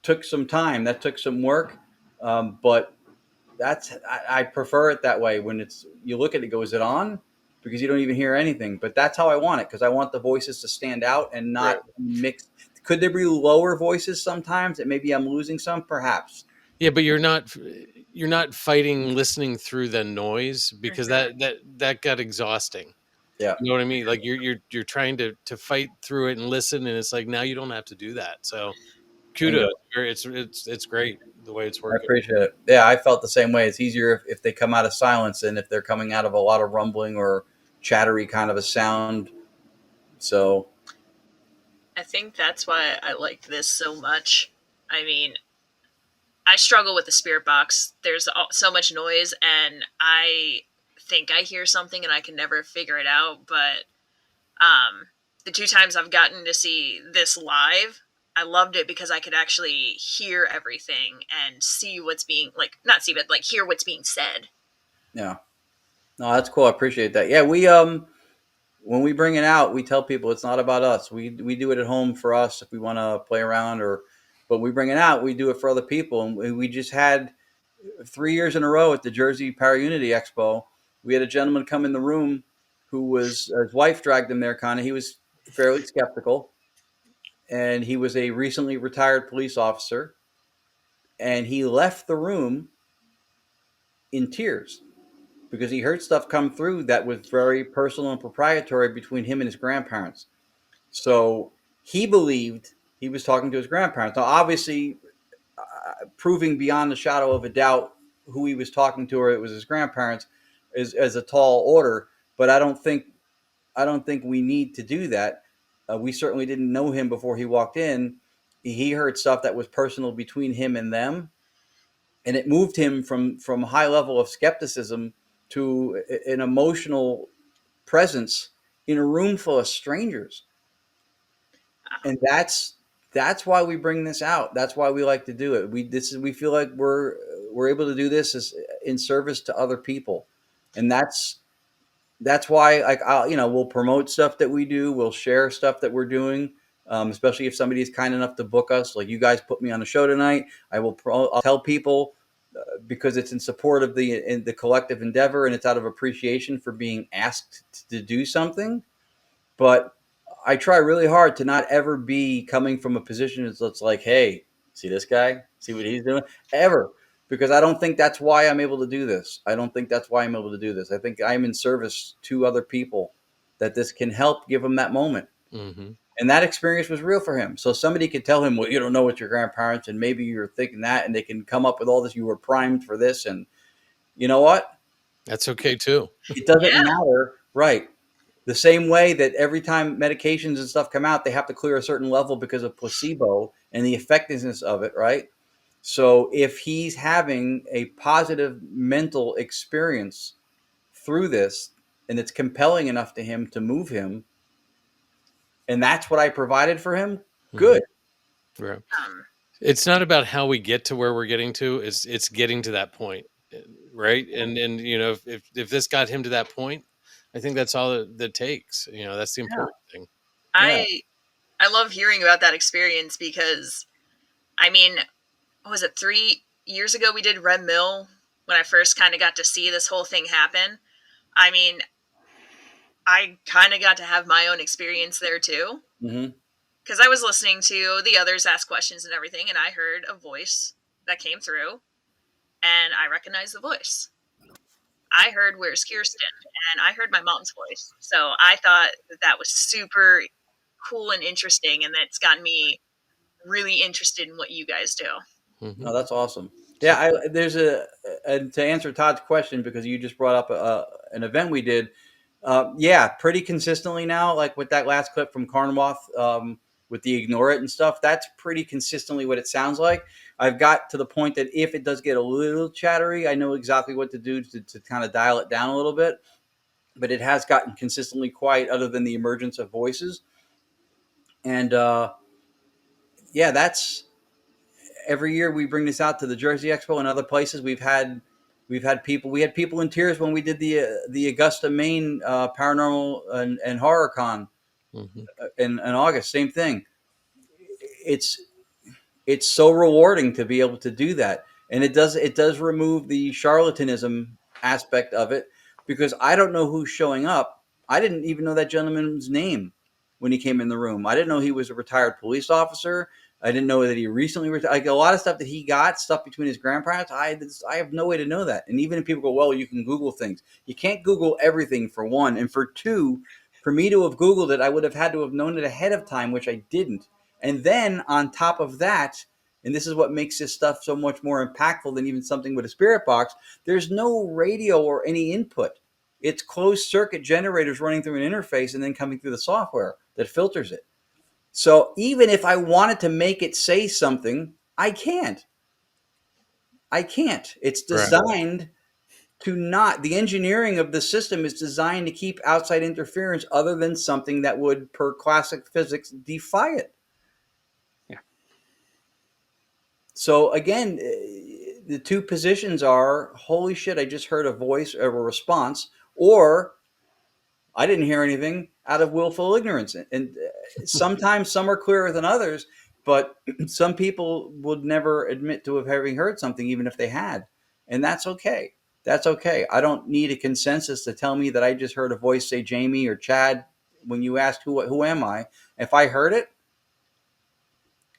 took some time. That took some work, but I prefer it that way. When you look at it, go, is it on? Because you don't even hear anything. But that's how I want it, because I want the voices to stand out and not mix. Could there be lower voices sometimes that maybe I'm losing some? Perhaps. yeah, but you're not you're not fighting listening through the noise, because that got exhausting. Yeah, You know what I mean? Like you're trying to fight through it and listen, and it's like now you don't have to do that. So kudos. bingo. It's great the way it's I working. appreciate it. Yeah, I felt the same way. It's easier if they come out of silence than if they're coming out of a lot of rumbling or chattery kind of a sound. So I think that's why I like this so much. I mean, I struggle with the spirit box. There's so much noise, and I think I hear something, and I can never figure it out. But the 2 times I've gotten to see this live, I loved it because I could actually hear everything and see what's being, like, not see, but like hear what's being said. yeah, no, that's cool. I appreciate that. Yeah, we when we bring it out, we tell people it's not about us. We do it at home for us if we want to play around, or but we bring it out, we do it for other people. And we just had 3 years in a row at the Jersey Para Unity Expo. We had a gentleman come in the room who was, his wife dragged him there. Kind of, he was fairly skeptical, and he was a recently retired police officer, and he left the room in tears because he heard stuff come through that was very personal and proprietary between him and his grandparents. So he believed he was talking to his grandparents. Now, obviously, proving beyond the shadow of a doubt who he was talking to or it was his grandparents is as a tall order. But I don't think we need to do that. We certainly didn't know him before he walked in. He heard stuff that was personal between him and them, and it moved him from a high level of skepticism to an emotional presence in a room full of strangers. And that's why we bring this out. That's why we like to do it. We feel like we're able to do this as in service to other people, and that's why, like, we'll promote stuff that we do. We'll share stuff that we're doing, especially if somebody is kind enough to book us. Like you guys put me on the show tonight. I'll tell people because it's in support of the collective endeavor, and it's out of appreciation for being asked to do something. But I try really hard to not ever be coming from a position that's like, hey, see this guy? See what he's doing? Ever. Because I don't think that's why I'm able to do this. I don't think that's why I'm able to do this. I think I'm in service to other people that this can help give them that moment. Mm-hmm. And that experience was real for him. So somebody could tell him, well, you don't know what your grandparents, and maybe you're thinking that, and they can come up with all this. You were primed for this. And you know what? That's okay too. It doesn't Yeah. matter. Right. The same way that every time medications and stuff come out, they have to clear a certain level because of placebo and the effectiveness of it, right? So if he's having a positive mental experience through this and it's compelling enough to him to move him, and that's what I provided for him, good. Right. Um, It's not about how we get to where we're getting to. It's getting to that point, right? And if this got him to that point, I think that's all that takes. That's the Yeah. important thing. Yeah. I love hearing about that experience because, I mean, what was it, 3 years ago we did Red Mill when I first kind of got to see this whole thing happen. I mean, I kind of got to have my own experience there too. Mm-hmm. Because I was listening to the others ask questions and everything, and I heard a voice that came through, and I recognized the voice. I heard "Where's Kirsten?" and I heard my mom's voice. So I thought that was super cool and interesting, and that's gotten me really interested in what you guys do. Mm-hmm. Oh, that's awesome. Yeah, there's and to answer Todd's question, because you just brought up an event we did. Yeah, pretty consistently now, like with that last clip from Carnwath, with the ignore it and stuff, that's pretty consistently what it sounds like. I've got to the point that if it does get a little chattery, I know exactly what to do to kind of dial it down a little bit. But it has gotten consistently quiet other than the emergence of voices. And yeah, that's every year we bring this out to the Jersey Expo and other places. We've had people. We had people in tears when we did the Augusta, Maine Paranormal and Horror Con Mm-hmm. in August. Same thing. It's it's so rewarding to be able to do that, and it does remove the charlatanism aspect of it, because I don't know who's showing up. I didn't even know that gentleman's name when he came in the room. I didn't know he was a retired police officer. I didn't know that he recently retired. Like a lot of stuff that he got, stuff between his grandparents, I have no way to know that. And even if people go, well, you can Google things. You can't Google everything, for one. And for two, for me to have Googled it, I would have had to have known it ahead of time, which I didn't. And then on top of that, and this is what makes this stuff so much more impactful than even something with a spirit box, there's no radio or any input. It's closed circuit generators running through an interface and then coming through the software that filters it. So even if I wanted to make it say something, I can't. It's designed to not. The engineering of the system is designed to keep outside interference other than something that would, per classic physics, defy it. Yeah. So again, the two positions are, holy shit, I just heard a voice or a response, or I didn't hear anything out of willful ignorance. And sometimes some are clearer than others, but some people would never admit to having heard something, even if they had. And that's okay. That's okay. I don't need a consensus to tell me that I just heard a voice say Jamie or Chad when you asked who am I. If I heard it,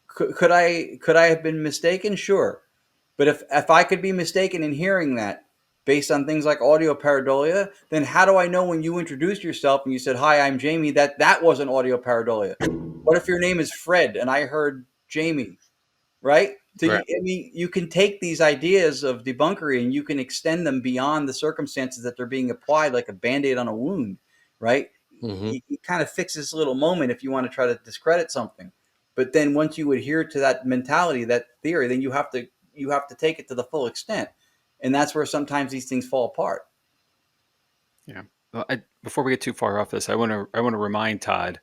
could I have been mistaken? Sure. But if I could be mistaken in hearing that based on things like audio pareidolia, then how do I know when you introduced yourself and you said, hi, I'm Jamie, that wasn't audio pareidolia? What if your name is Fred and I heard Jamie, right? So Right. you can take these ideas of debunkery and you can extend them beyond the circumstances that they're being applied, like a Band-Aid on a wound, right? Mm-hmm. You kind of fix this little moment if you want to try to discredit something. But then once you adhere to that mentality, that theory, then you have to take it to the full extent. And that's where sometimes these things fall apart. Yeah. Well, before we get too far off this, I want to remind Todd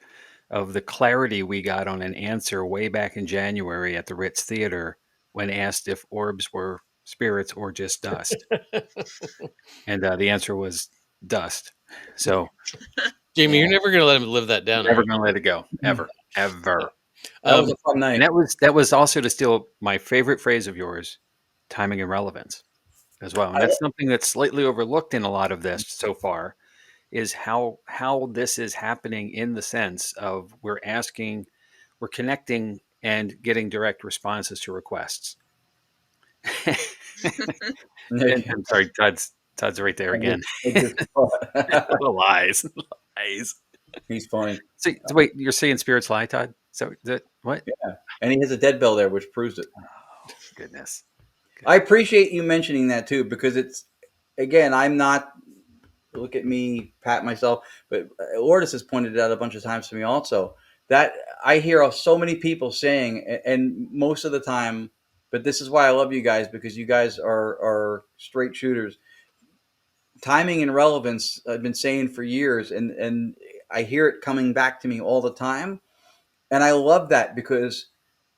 of the clarity we got on an answer way back in January at the Ritz Theater when asked if orbs were spirits or just dust, and the answer was dust. So Jamie, Yeah. you're never going to let him live that down, are never you? going to let it go, ever. That was a fun night. And that was also, to steal my favorite phrase of yours, timing and relevance as well. And that's something that's slightly overlooked in a lot of this so far, is how this is happening, in the sense of we're connecting and getting direct responses to requests. And I'm sorry, Todd's right there again. Lies. He's funny. So wait, you're saying spirits lie, Todd? So what? Yeah. And he has a dead bell there, which proves it. Oh, goodness. I appreciate you mentioning that too, because it's, again, I'm not, look at me, pat myself, but Lourdes has pointed it out a bunch of times to me also, that I hear so many people saying, and most of the time, but this is why I love you guys, because you guys are straight shooters. Timing and relevance, I've been saying for years, and I hear it coming back to me all the time. And I love that, because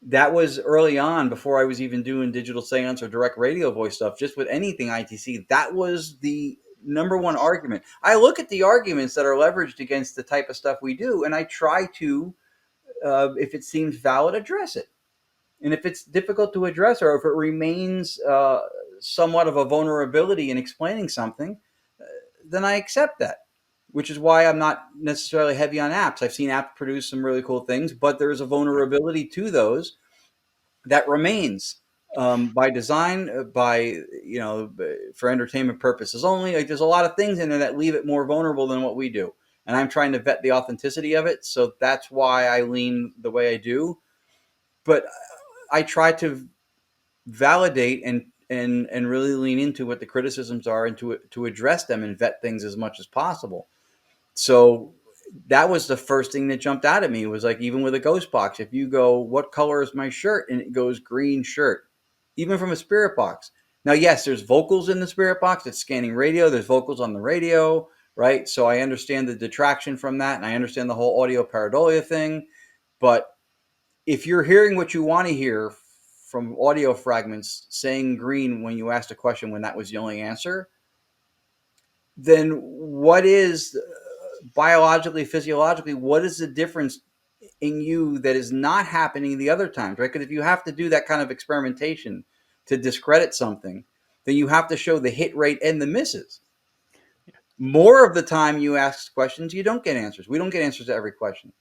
that was early on, before I was even doing digital seance or direct radio voice stuff, just with anything ITC. That was the number one argument. I look at the arguments that are leveraged against the type of stuff we do, and I try to, if it seems valid, address it. And if it's difficult to address, or if it remains somewhat of a vulnerability in explaining something, then I accept that, which is why I'm not necessarily heavy on apps. I've seen apps produce some really cool things, but there's a vulnerability to those that remains by design, for entertainment purposes only. Like, there's a lot of things in there that leave it more vulnerable than what we do. And I'm trying to vet the authenticity of it. So that's why I lean the way I do. But I try to validate and really lean into what the criticisms are, and to address them and vet things as much as possible. So that was the first thing that jumped out at me, was like, even with a ghost box, if you go, what color is my shirt? And it goes green shirt, even from a spirit box. Now, yes, there's vocals in the spirit box. It's scanning radio. There's vocals on the radio, right? So I understand the detraction from that, and I understand the whole audio pareidolia thing. But if you're hearing what you want to hear from audio fragments saying green when you asked a question when that was the only answer, then what is biologically, physiologically, what is the difference in you that is not happening the other times, right? Because if you have to do that kind of experimentation to discredit something, then you have to show the hit rate and the misses. More of the time you ask questions, you don't get answers. We don't get answers to every question.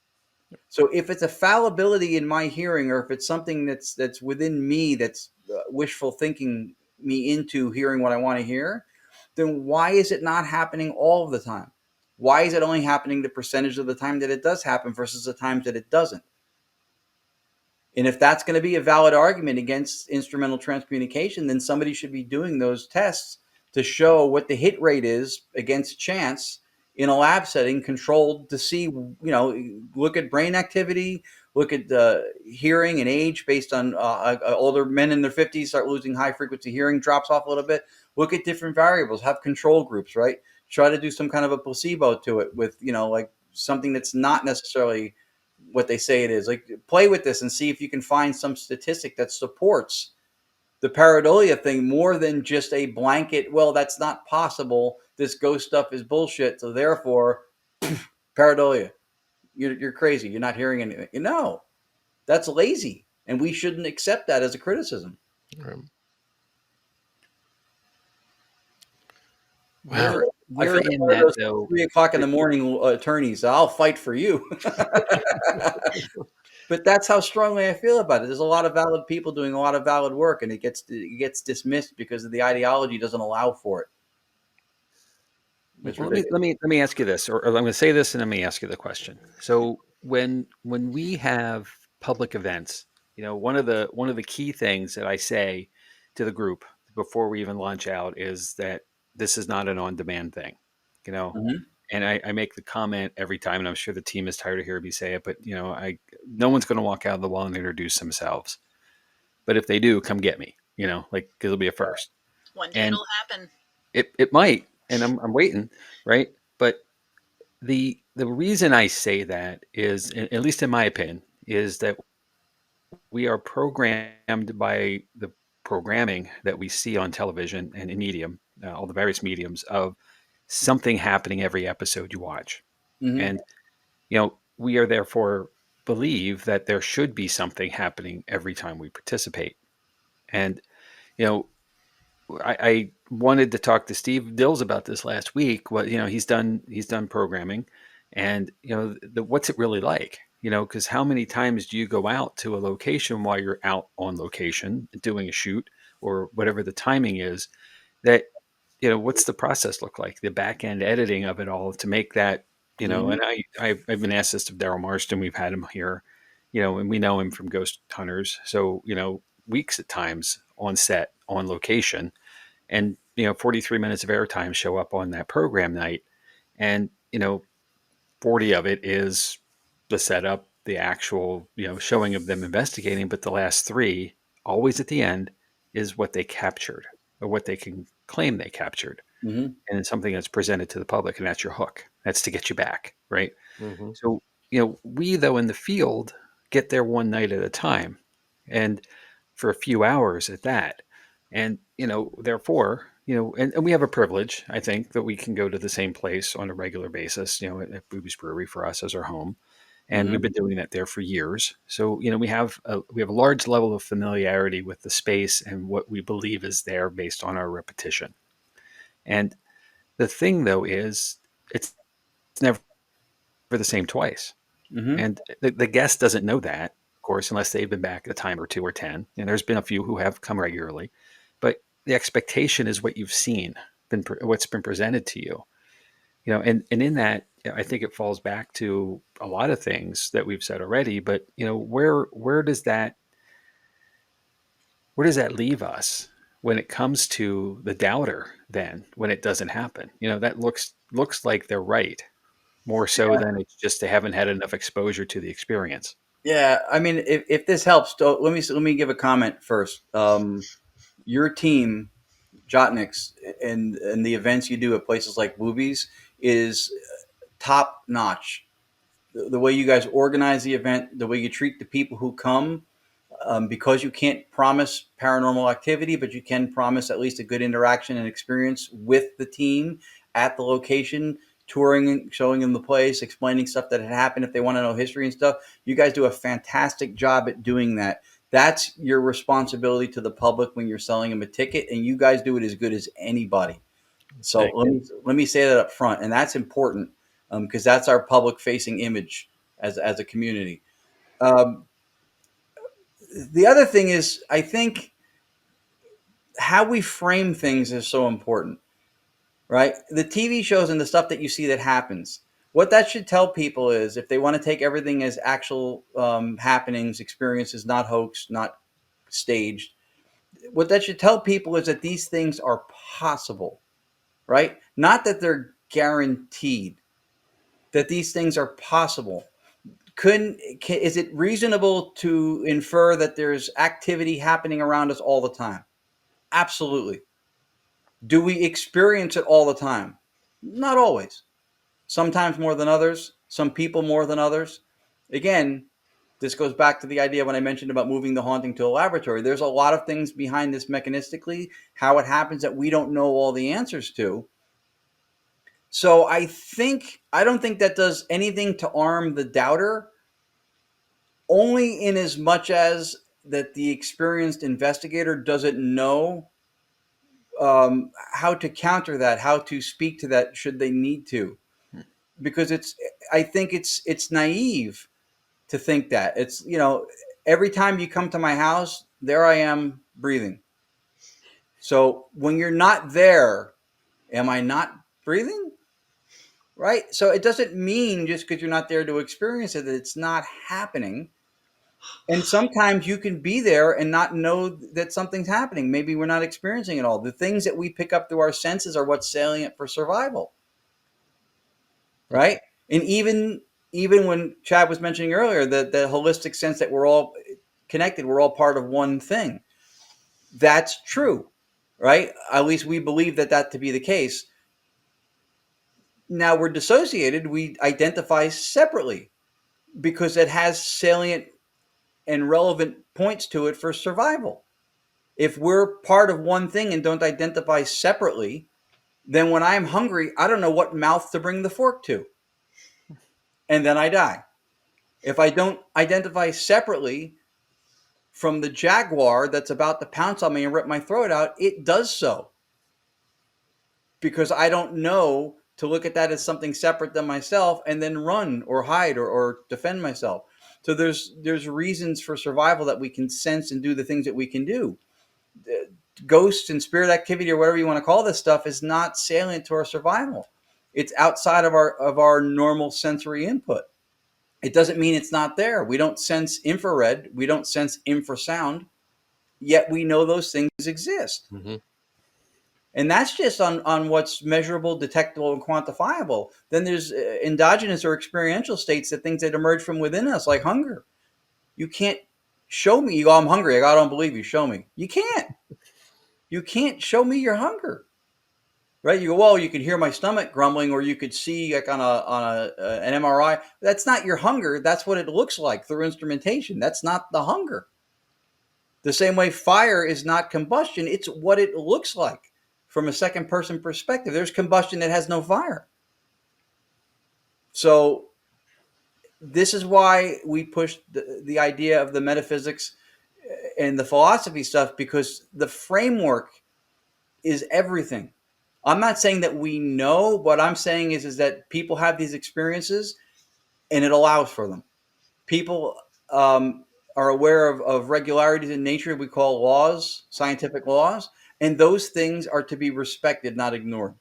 So if it's a fallibility in my hearing, or if it's something that's within me, that's wishful thinking me into hearing what I want to hear, then why is it not happening all of the time? Why is it only happening the percentage of the time that it does happen versus the times that it doesn't? And if that's going to be a valid argument against instrumental transcommunication, then somebody should be doing those tests to show what the hit rate is against chance in a lab setting, controlled, to see, look at brain activity, look at hearing and age based on older men in their 50s start losing high frequency hearing, drops off a little bit. Look at different variables, have control groups, right? Try to do some kind of a placebo to it with, like something that's not necessarily what they say it is. Like, play with this and see if you can find some statistic that supports the pareidolia thing more than just a blanket, well, that's not possible, this ghost stuff is bullshit, so therefore pareidolia, you're crazy, you're not hearing anything. No, that's lazy, and we shouldn't accept that as a criticism. Right. Where Wow. I where feel like in one of that those though? 3 o'clock in the morning attorneys. I'll fight for you. But that's how strongly I feel about it. There's a lot of valid people doing a lot of valid work, and it gets dismissed because of the ideology doesn't allow for it. It's Let me ridiculous. let me let me ask you this, or I'm going to say this, and let me ask you the question. So when we have public events, one of the key things that I say to the group before we even launch out is that this is not an on-demand thing, you know. Hmm. And I make the comment every time, and I'm sure the team is tired of hearing me say it, but no one's going to walk out of the wall and introduce themselves. But if they do, come get me, like, 'cause it'll be a first. One day And it'll happen. it might, and I'm waiting, right? But the reason I say that is, at least in my opinion, is that we are programmed by the programming that we see on television and in medium, all the various mediums, of something happening every episode you watch. Hmm. And we are therefore believe that there should be something happening every time we participate. And you know I wanted to talk to Steve Dills about this last week. What he's done programming, and what's it really like? Because how many times do you go out to a location while you're out on location doing a shoot or whatever the timing is? That what's the process look like? The back end editing of it all to make that. Hmm. And I've been asked this of Daryl Marston. We've had him here, and we know him from Ghost Hunters. So weeks at times on set on location, and 43 minutes of airtime show up on that program night, and 40 of it is the setup, the actual showing of them investigating, but the last three, always at the end, is what they captured or what they can claim they captured, Hmm. and it's something that's presented to the public, and that's your hook. That's to get you back, right? Hmm. So we, though, in the field, get there one night at a time, and for a few hours at that. And therefore, and we have a privilege, I think, that we can go to the same place on a regular basis, at Booby's Brewery for us as our home, and we've Hmm. been doing that there for years. So we have a large level of familiarity with the space and what we believe is there based on our repetition. And the thing, though, is it's never the same twice. Hmm. And the guest doesn't know that, of course, unless they've been back a time or two or 10. And there's been a few who have come regularly. But the expectation is what you've seen, what's been presented to you. And in that, I think it falls back to a lot of things that we've said already. But where does that leave us when it comes to the doubter? Then when it doesn't happen, that looks like they're right, more so than it's just they haven't had enough exposure to the experience. Yeah, I mean, if this helps, let me give a comment first. Your team, Jotniks, and the events you do at places like Boobies is top notch. The way you guys organize the event, the way you treat the people who come, because you can't promise paranormal activity, but you can promise at least a good interaction and experience with the team at the location, touring, showing them the place, explaining stuff that had happened if they want to know history and stuff. You guys do a fantastic job at doing that. That's your responsibility to the public when you're selling them a ticket, and you guys do it as good as anybody. So Thank you. let me say that up front, and that's important, because that's our public facing image. as a community. Um, the other thing is, I think how we frame things is so important, right? The TV shows and the stuff that you see that happens. What that should tell people is, if they want to take everything as actual happenings, experiences, not hoax, not staged, what that should tell people is that these things are possible, right? Not that they're guaranteed, that these things are possible. Is it reasonable to infer that there's activity happening around us all the time? Absolutely. Do we experience it all the time? Not always. Sometimes more than others, some people more than others. Again, this goes back to the idea when I mentioned about moving the haunting to a laboratory. There's a lot of things behind this mechanistically, how it happens, that we don't know all the answers to. So I don't think that does anything to arm the doubter, only in as much as that the experienced investigator doesn't know how to counter that, how to speak to that should they need to. Because I think it's naive to think that. It's, every time you come to my house, there I am breathing. So when you're not there, am I not breathing? Right? So it doesn't mean just because you're not there to experience it that it's not happening. And sometimes you can be there and not know that something's happening. Maybe we're not experiencing it all. The things that we pick up through our senses are what's salient for survival. Right? And even when Chad was mentioning earlier that the holistic sense that we're all connected, we're all part of one thing. That's true, right? At least we believe that to be the case. Now we're dissociated, we identify separately because it has salient and relevant points to it for survival. If we're part of one thing and don't identify separately, then when I'm hungry, I don't know what mouth to bring the fork to. And then I die. If I don't identify separately from the jaguar that's about to pounce on me and rip my throat out, it does so. Because I don't know to look at that as something separate than myself and then run or hide or defend myself. So there's reasons for survival that we can sense and do the things that we can do. Ghosts and spirit activity, or whatever you want to call this stuff, is not salient to our survival. It's outside of our normal sensory input. It doesn't mean it's not there. We don't sense infrared. We don't sense infrasound. Yet we know those things exist. Mm-hmm. And that's just on what's measurable, detectable, and quantifiable. Then there's endogenous or experiential states, that things that emerge from within us, like hunger. You can't show me, you go, I'm hungry. I don't believe you. Show me. You can't. You can't show me your hunger. Right? You go, well, you could hear my stomach grumbling, or you could see like on an MRI. That's not your hunger. That's what it looks like through instrumentation. That's not the hunger. The same way fire is not combustion. It's what it looks like from a second person perspective. There's combustion that has no fire. So this is why we push the idea of the metaphysics and the philosophy stuff, because the framework is everything. I'm not saying that we know. What I'm saying is that people have these experiences and it allows for them. People are aware of regularities in nature we call laws, scientific laws, and those things are to be respected, not ignored.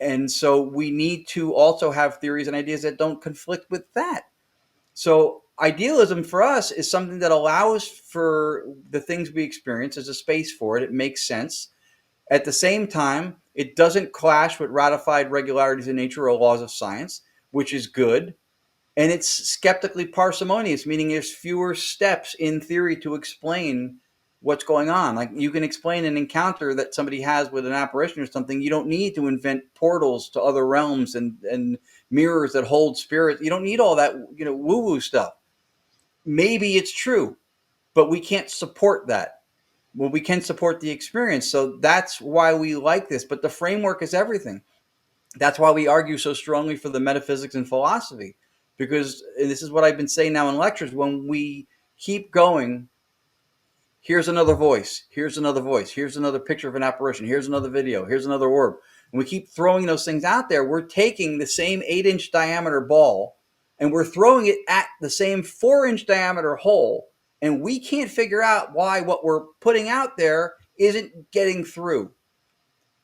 And so we need to also have theories and ideas that don't conflict with that. So idealism for us is something that allows for the things we experience as a space for it. It makes sense. At the same time, it doesn't clash with ratified regularities in nature or laws of science, which is good. And it's skeptically parsimonious, meaning there's fewer steps in theory to explain what's going on. Like, you can explain an encounter that somebody has with an apparition or something. You don't need to invent portals to other realms and mirrors that hold spirits. You don't need all that, woo-woo stuff. Maybe it's true, but we can't support that. Well, we can support the experience. So that's why we like this. But the framework is everything. That's why we argue so strongly for the metaphysics and philosophy. Because this is what I've been saying now in lectures. When we keep going, here's another voice, here's another voice, here's another picture of an apparition, here's another video, here's another orb. And we keep throwing those things out there. We're taking the same 8-inch diameter ball and we're throwing it at the same 4-inch diameter hole, and we can't figure out why what we're putting out there isn't getting through.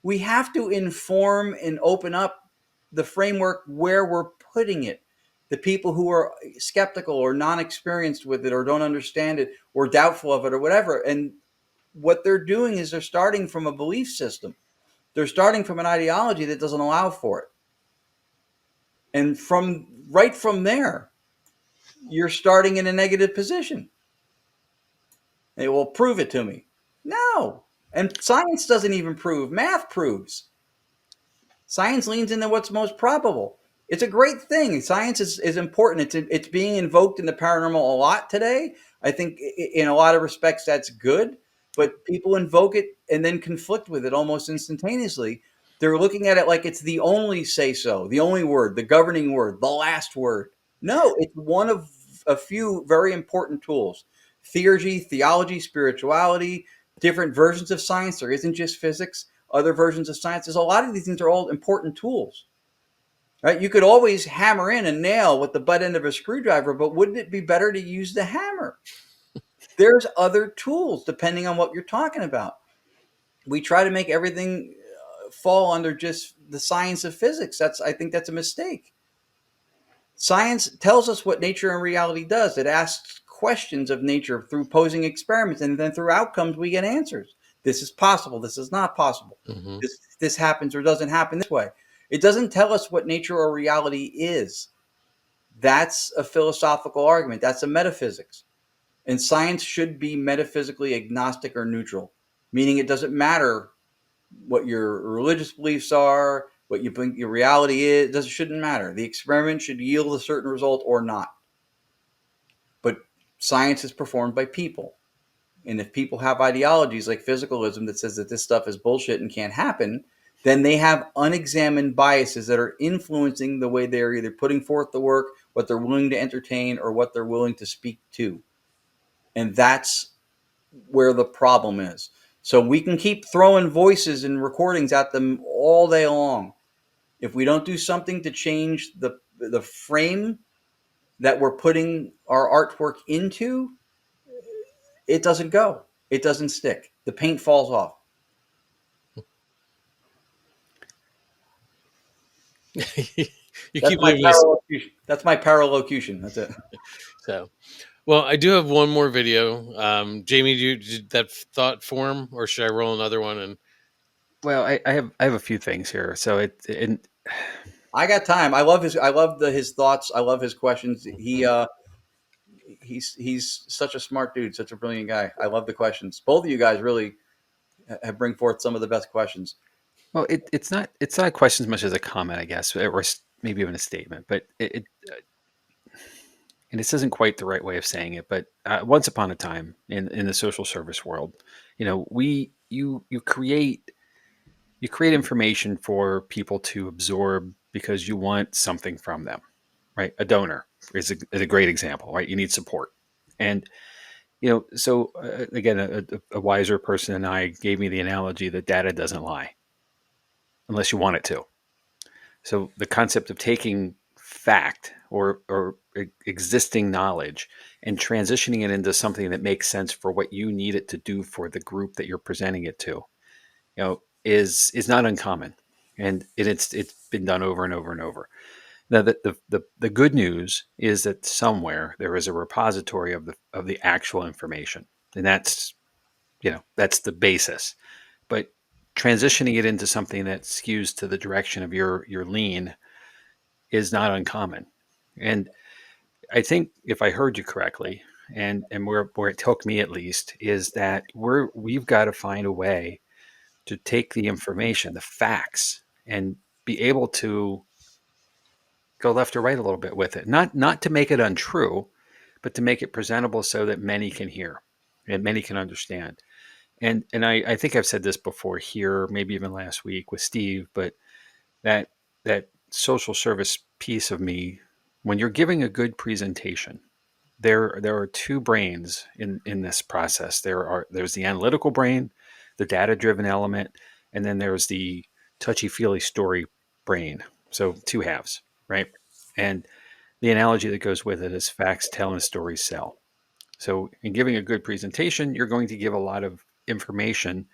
We have to inform and open up the framework where we're putting it. The people who are skeptical or non-experienced with it or don't understand it or doubtful of it or whatever. And what they're doing is they're starting from a belief system. They're starting from an ideology that doesn't allow for it. And right from there, you're starting in a negative position. They will prove it to me. No. And science doesn't even prove, math proves. Science leans into what's most probable. It's a great thing. Science is important. It's being invoked in the paranormal a lot today. I think in a lot of respects that's good, but people invoke it and then conflict with it almost instantaneously. They're looking at it like it's the only say so, the only word, the governing word, the last word. No, it's one of a few very important tools. Theology, spirituality, different versions of science. There isn't just physics, other versions of science. There's a lot of these things are all important tools. Right? You could always hammer in a nail with the butt end of a screwdriver, but wouldn't it be better to use the hammer? There's other tools depending on what you're talking about. We try to make everything fall under just the science of physics. I think that's a mistake. Science tells us what nature and reality does. It asks questions of nature through posing experiments, and then through outcomes we get answers. This is possible. This is not possible. Mm-hmm. This happens or doesn't happen this way. It doesn't tell us what nature or reality is. That's a philosophical argument. That's a metaphysics. And science should be metaphysically agnostic or neutral, meaning it doesn't matter what your religious beliefs are, what you think your reality is. It shouldn't matter. The experiment should yield a certain result or not. But science is performed by people. And if people have ideologies like physicalism that says that this stuff is bullshit and can't happen, then they have unexamined biases that are influencing the way they're either putting forth the work, what they're willing to entertain, or what they're willing to speak to. And that's where the problem is. So we can keep throwing voices and recordings at them all day long. If we don't do something to change the frame that we're putting our artwork into, it doesn't go. It doesn't stick. The paint falls off. You keep leaving us. That's my paralocution. That's it. So, well, I do have one more video. Jamie, did that thought form, or should I roll another one? And Well, I have a few things here. So I got time. I love his thoughts. I love his questions. He's such a smart dude, such a brilliant guy. I love the questions. Both of you guys really have bring forth some of the best questions. well, it's not a question as much as a comment, I guess, or maybe even a statement. But and this isn't quite the right way of saying it. But once upon a time in the social service world, you create information for people to absorb because you want something from them, right? A donor is a great example, right? You need support, and so again, a wiser person than I gave me the analogy that data doesn't lie unless you want it to. So the concept of taking fact or existing knowledge and transitioning it into something that makes sense for what you need it to do for the group that you're presenting it to, is not uncommon, and it's been done over and over and over. Now, the good news is that somewhere there is a repository of the actual information, and that's the basis. But transitioning it into something that skews to the direction of your lean is not uncommon. And I think if I heard you correctly, and where it took me at least, is that we've got to find a way to take the information, the facts, and be able to go left or right a little bit with it. Not to make it untrue, but to make it presentable so that many can hear and many can understand. And I think I've said this before here, maybe even last week with Steve, but that social service piece of me, when you're giving a good presentation, there are two brains in this process. There's the analytical brain, the data driven element, and then there's the touchy feely story brain. So two halves, right? And the analogy that goes with it is facts tell and stories sell. So in giving a good presentation, you're going to give a lot of information.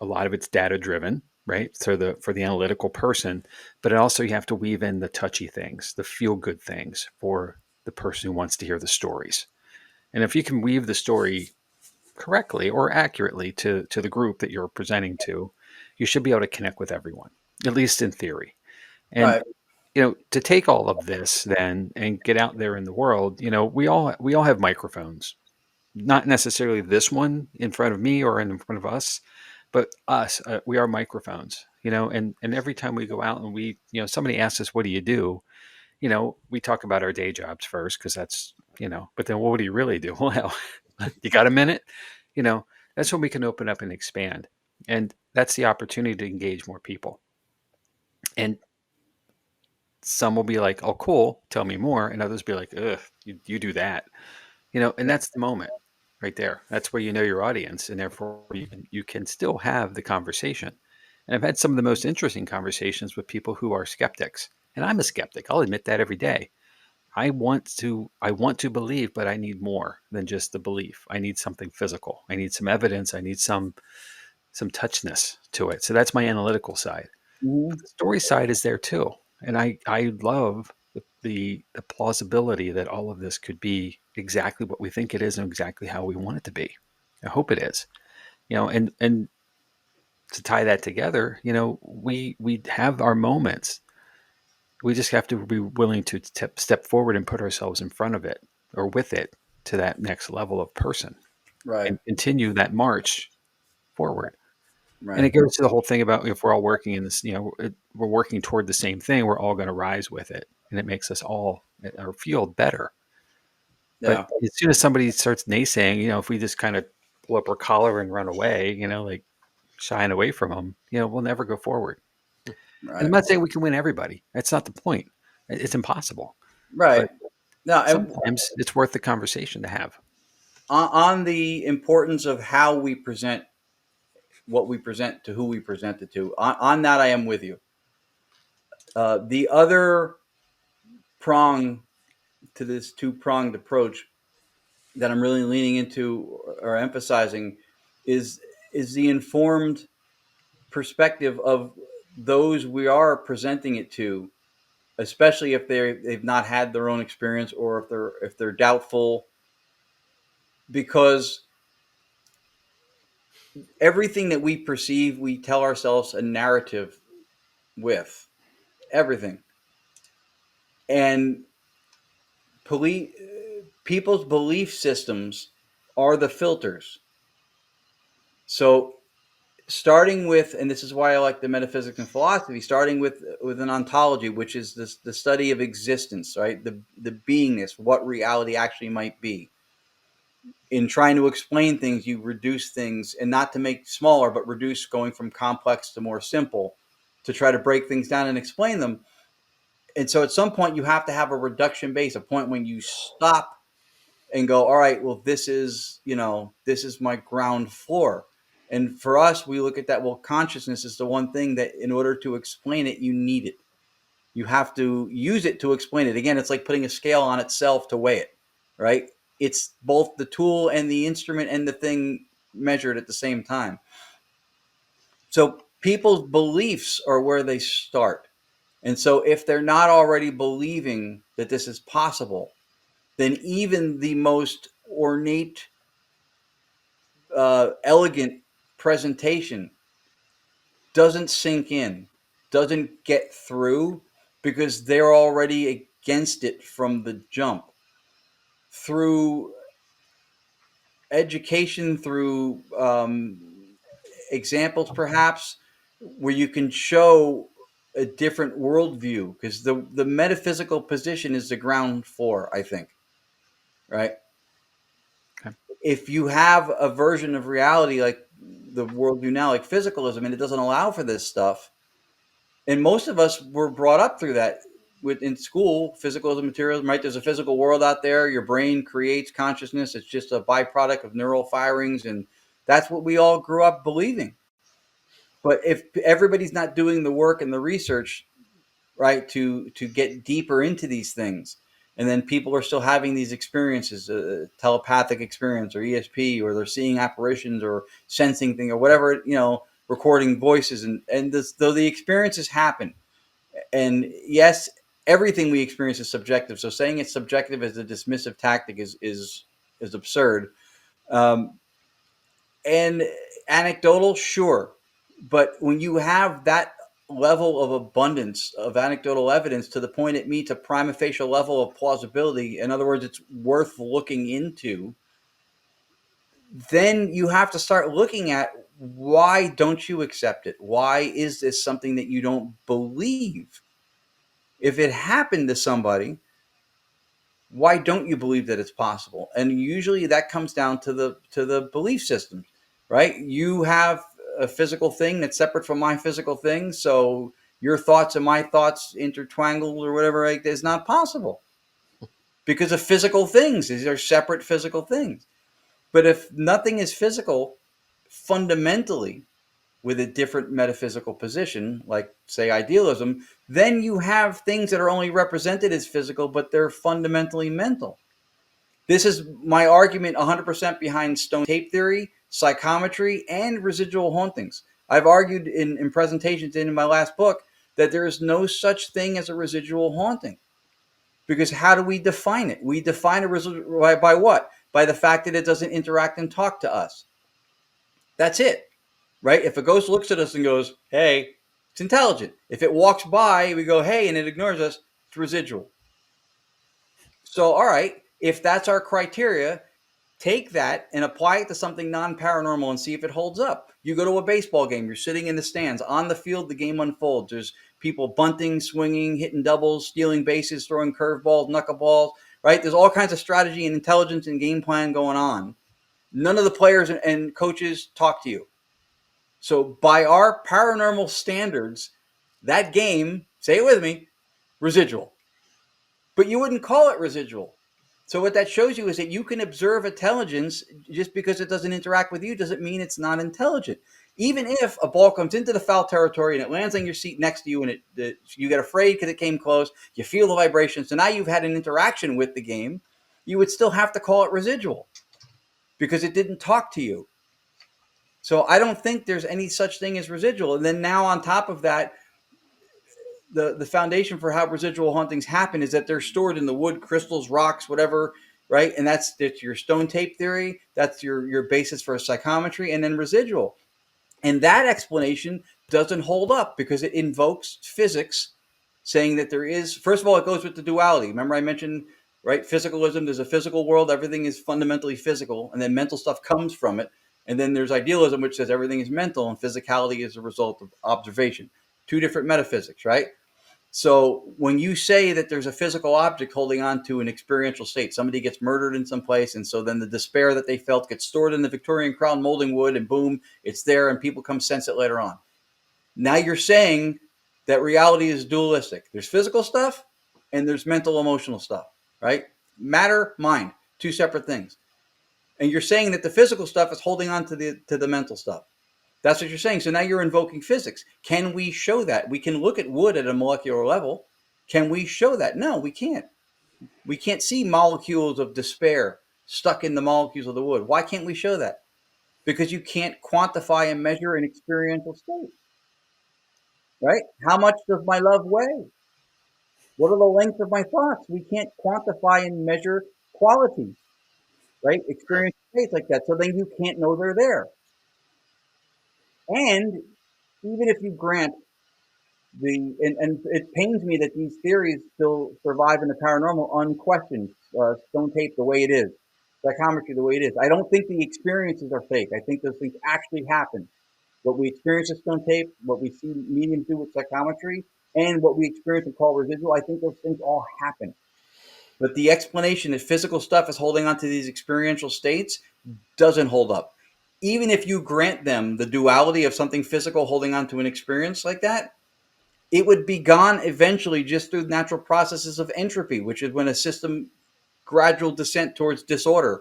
A lot of it's data driven, right? So for the analytical person, but also you have to weave in the touchy things, the feel good things for the person who wants to hear the stories. And if you can weave the story correctly or accurately to the group that you're presenting to, you should be able to connect with everyone, at least in theory. And Right. to take all of this then and get out there in the world, we all have microphones. Not necessarily this one in front of me or in front of us, but us. We are microphones, and every time we go out and somebody asks us, "What do you do?" We talk about our day jobs first because that's, but then what do you really do? Well, you got a minute? You know, that's when we can open up and expand. And that's the opportunity to engage more people. And some will be like, oh, cool, tell me more. And others be like, ugh, you do that. And that's the moment right there. That's where you know your audience. And therefore you can still have the conversation. And I've had some of the most interesting conversations with people who are skeptics. And I'm a skeptic. I'll admit that every day. I want to believe, but I need more than just the belief. I need something physical. I need some evidence. I need some touchness to it. So that's my analytical side. But Mhm. the story side is there too. And I love the plausibility that all of this could be exactly what we think it is and exactly how we want it to be. I hope it is. And to tie that together, we have our moments. We just have to be willing to step forward and put ourselves in front of it or with it to that next level of person Right. and continue that march forward. And it Right. goes to the whole thing about if we're all working in this, we're working toward the same thing, we're all going to rise with it. And it makes us all our field better. But Yeah. as soon as somebody starts naysaying, if we just kind of pull up our collar and run away, like shying away from them, we'll never go forward. And I'm Right. not saying we can win everybody. That's not the point. It's impossible. Right. But Now, sometimes it's worth the conversation to have. on the importance of how we present what we present to who we present it to, on that, I am with you. The other prong to this two-pronged approach that I'm really leaning into or emphasizing is the informed perspective of those we are presenting it to, especially if they've not had their own experience or if they're doubtful, because everything that we perceive, we tell ourselves a narrative with everything, and police people's belief systems are the filters. So starting with, and this is why I like the metaphysics and philosophy, starting with an ontology, which is the study of existence, right? The beingness, what reality actually might be. In trying to explain things, you reduce things, and not to make smaller, but reduce, going from complex to more simple, to try to break things down and explain them. And so at some point you have to have a reduction base, a point when you stop and go, all right, well, this is my ground floor. And for us, we look at that, well, consciousness is the one thing that in order to explain it, you need it. You have to use it to explain it. Again, it's like putting a scale on itself to weigh it, right? It's both the tool and the instrument and the thing measured at the same time. So people's beliefs are where they start. And so if they're not already believing that this is possible, then even the most ornate, elegant presentation doesn't sink in, doesn't get through, because they're already against it from the jump. Through education, through examples, perhaps, where you can show a different worldview, because the metaphysical position is the ground floor, I think, right? Okay. If you have a version of reality like the worldview now, like physicalism, and it doesn't allow for this stuff, and most of us were brought up through that in school, physicalism, materialism, right? There's a physical world out there. Your brain creates consciousness. It's just a byproduct of neural firings, and that's what we all grew up believing. But if everybody's not doing the work and the research, right, to get deeper into these things, And then people are still having these experiences, telepathic experience or ESP, or they're seeing apparitions or sensing thing or whatever, recording voices. And though the experiences happen, and yes, everything we experience is subjective. So saying it's subjective as a dismissive tactic is absurd. And anecdotal, sure. But when you have that level of abundance of anecdotal evidence to the point it meets a prima facie level of plausibility, in other words, it's worth looking into, then you have to start looking at, why don't you accept it? Why is this something that you don't believe? If it happened to somebody, why don't you believe that it's possible? And usually that comes down to the belief systems, right? You have a physical thing that's separate from my physical thing, so your thoughts and my thoughts intertwangled or whatever, like, is not possible because of physical things. These are separate physical things. But if nothing is physical fundamentally, with a different metaphysical position, like, say, idealism, then you have things that are only represented as physical, but they're fundamentally mental. This is my argument 100% behind stone tape theory, psychometry, and residual hauntings. I've argued in presentations in my last book that there is no such thing as a residual haunting. Because how do we define it? We define a residual by what? By the fact that it doesn't interact and talk to us. That's it. Right? If a ghost looks at us and goes, hey, it's intelligent. If it walks by, we go, hey, and it ignores us, it's residual. So, all right, if that's our criteria, take that and apply it to something non-paranormal and see if it holds up. You go to a baseball game, you're sitting in the stands. On the field, the game unfolds. There's people bunting, swinging, hitting doubles, stealing bases, throwing curveballs, knuckleballs, right? There's all kinds of strategy and intelligence and game plan going on. None of the players and coaches talk to you. So by our paranormal standards, that game, say it with me, residual. But you wouldn't call it residual. So what that shows you is that you can observe intelligence. Just because it doesn't interact with you doesn't mean it's not intelligent. Even if a ball comes into the foul territory and it lands on your seat next to you, and you get afraid because it came close, you feel the vibration. So now you've had an interaction with the game, you would still have to call it residual because it didn't talk to you. So I don't think there's any such thing as residual. And then now on top of that, the foundation for how residual hauntings happen is that they're stored in the wood, crystals, rocks, whatever, right? And that's your stone tape theory. That's your basis for psychometry, and then residual. And that explanation doesn't hold up because it invokes physics, saying that there is, first of all, it goes with the duality. Remember I mentioned, right, physicalism, there's a physical world, everything is fundamentally physical, and then mental stuff comes from it. And then there's idealism, which says everything is mental and physicality is a result of observation. Two different metaphysics, right? So when you say that there's a physical object holding on to an experiential state, somebody gets murdered in some place, and so then the despair that they felt gets stored in the Victorian crown molding wood, and boom, it's there, and people come sense it later on. Now you're saying that reality is dualistic. There's physical stuff, and there's mental, emotional stuff, right? Matter, mind, two separate things. And you're saying that the physical stuff is holding on to the mental stuff. That's what you're saying. So now you're invoking physics. Can we show that? We can look at wood at a molecular level. Can we show that? No, we can't. We can't see molecules of despair stuck in the molecules of the wood. Why can't we show that? Because you can't quantify and measure an experiential state, right? How much does my love weigh? What are the length of my thoughts? We can't quantify and measure qualities, right? Experiential states like that. So then you can't know they're there. And even if you grant and it pains me that these theories still survive in the paranormal unquestioned, stone tape the way it is, psychometry the way it is. I don't think the experiences are fake. I think those things actually happen. What we experience with stone tape, what we see mediums do with psychometry, and what we experience and call residual, I think those things all happen. But the explanation that physical stuff is holding on to these experiential states doesn't hold up. Even if you grant them the duality of something physical holding on to an experience like that, it would be gone eventually just through natural processes of entropy, which is when a system gradual descent towards disorder,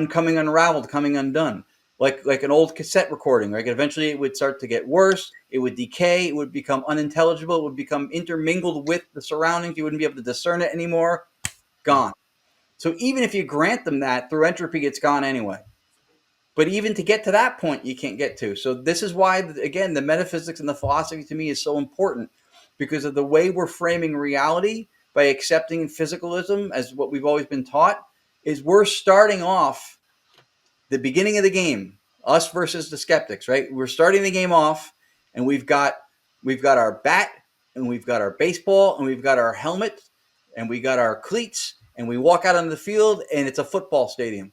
coming unraveled, coming undone, like an old cassette recording. Right? Eventually, it would start to get worse. It would decay. It would become unintelligible. It would become intermingled with the surroundings. You wouldn't be able to discern it anymore. Gone. So even if you grant them that, through entropy, it's gone anyway. But even to get to that point, you can't get to. So this is why, again, the metaphysics and the philosophy to me is so important, because of the way we're framing reality by accepting physicalism as what we've always been taught, is we're starting off the beginning of the game, us versus the skeptics, right? We're starting the game off, and we've got our bat, and we've got our baseball, and we've got our helmet, and we got our cleats, and we walk out onto the field, and it's a football stadium.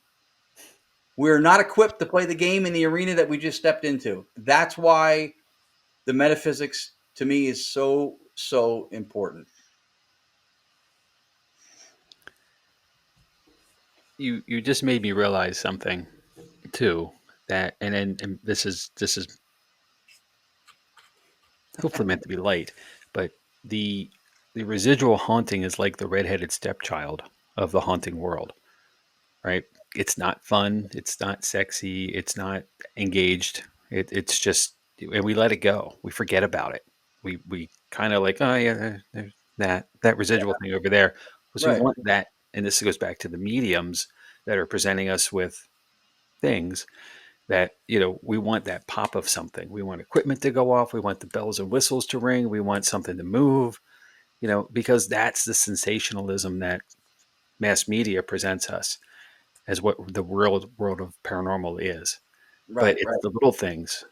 We're not equipped to play the game in the arena that we just stepped into. That's why the metaphysics to me is so, so important. You just made me realize something too, that and this is hopefully meant to be light, but the the residual haunting is like the redheaded stepchild of the haunting world, right? It's not fun, it's not sexy, it's not engaged. It's just, and we let it go. We forget about it. We kind of like, oh yeah, there's that residual thing over there. Because we Right. want that, and this goes back to the mediums that are presenting us with things that, we want that pop of something. We want equipment to go off. We want the bells and whistles to ring. We want something to move. Because that's the sensationalism that mass media presents us as what the world of paranormal is. But Right. it's Right. the little things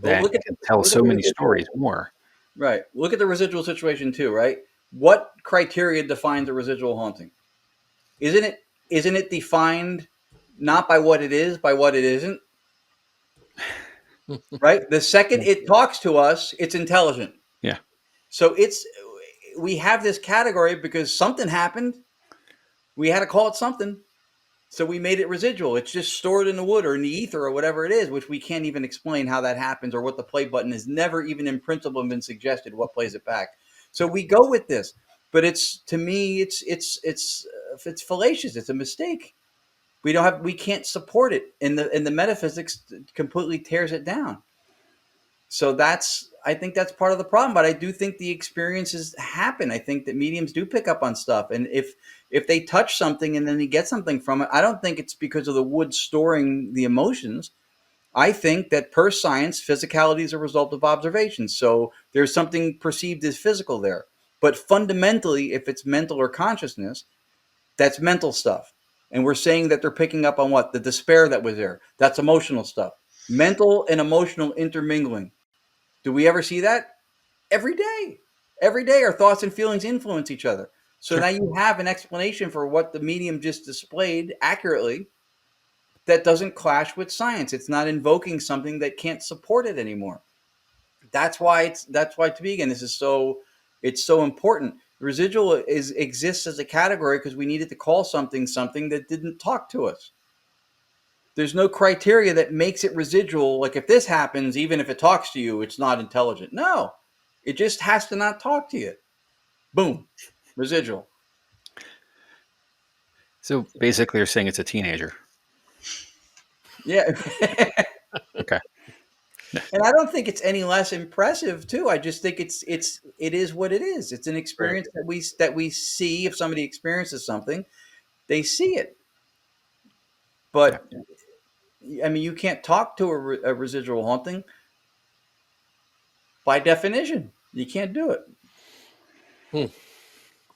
Well, that can tell look at so the many residual. stories more. Right. Look at the residual situation too. Right. What criteria defines a residual haunting? Isn't it defined not by what it is, by what it isn't? Right. The second it talks to us, it's intelligent. Yeah. So we have this category because something happened. We had to call it something. So we made it residual. It's just stored in the wood or in the ether or whatever it is, which we can't even explain how that happens or what the play button is. Never even in principle been suggested what plays it back. So we go with this, but to me, it's fallacious. It's a mistake. We can't support it, and the metaphysics completely tears it down. So I think that's part of the problem, but I do think the experiences happen. I think that mediums do pick up on stuff, and if they touch something and then they get something from it, I don't think it's because of the wood storing the emotions. I think that per science, physicality is a result of observation. So there's something perceived as physical there. But fundamentally, if it's mental or consciousness, that's mental stuff. And we're saying that they're picking up on what? The despair that was there. That's emotional stuff. Mental and emotional intermingling. Do we ever see that? Every day. Every day, our thoughts and feelings influence each other. So Sure. now you have an explanation for what the medium just displayed accurately that doesn't clash with science. It's not invoking something that can't support it anymore. That's why to me again, it's so important. Residual exists as a category because we needed to call something that didn't talk to us. There's no criteria that makes it residual. Like if this happens, even if it talks to you, it's not intelligent. No, it just has to not talk to you. Boom, residual. So basically, you're saying it's a teenager. Yeah. Okay. And I don't think it's any less impressive too. I just think it is what it is. It's an Right. experience that we see. If somebody experiences something, they see it. Yeah. But I mean, you can't talk to a residual haunting by definition. You can't do it. Hmm.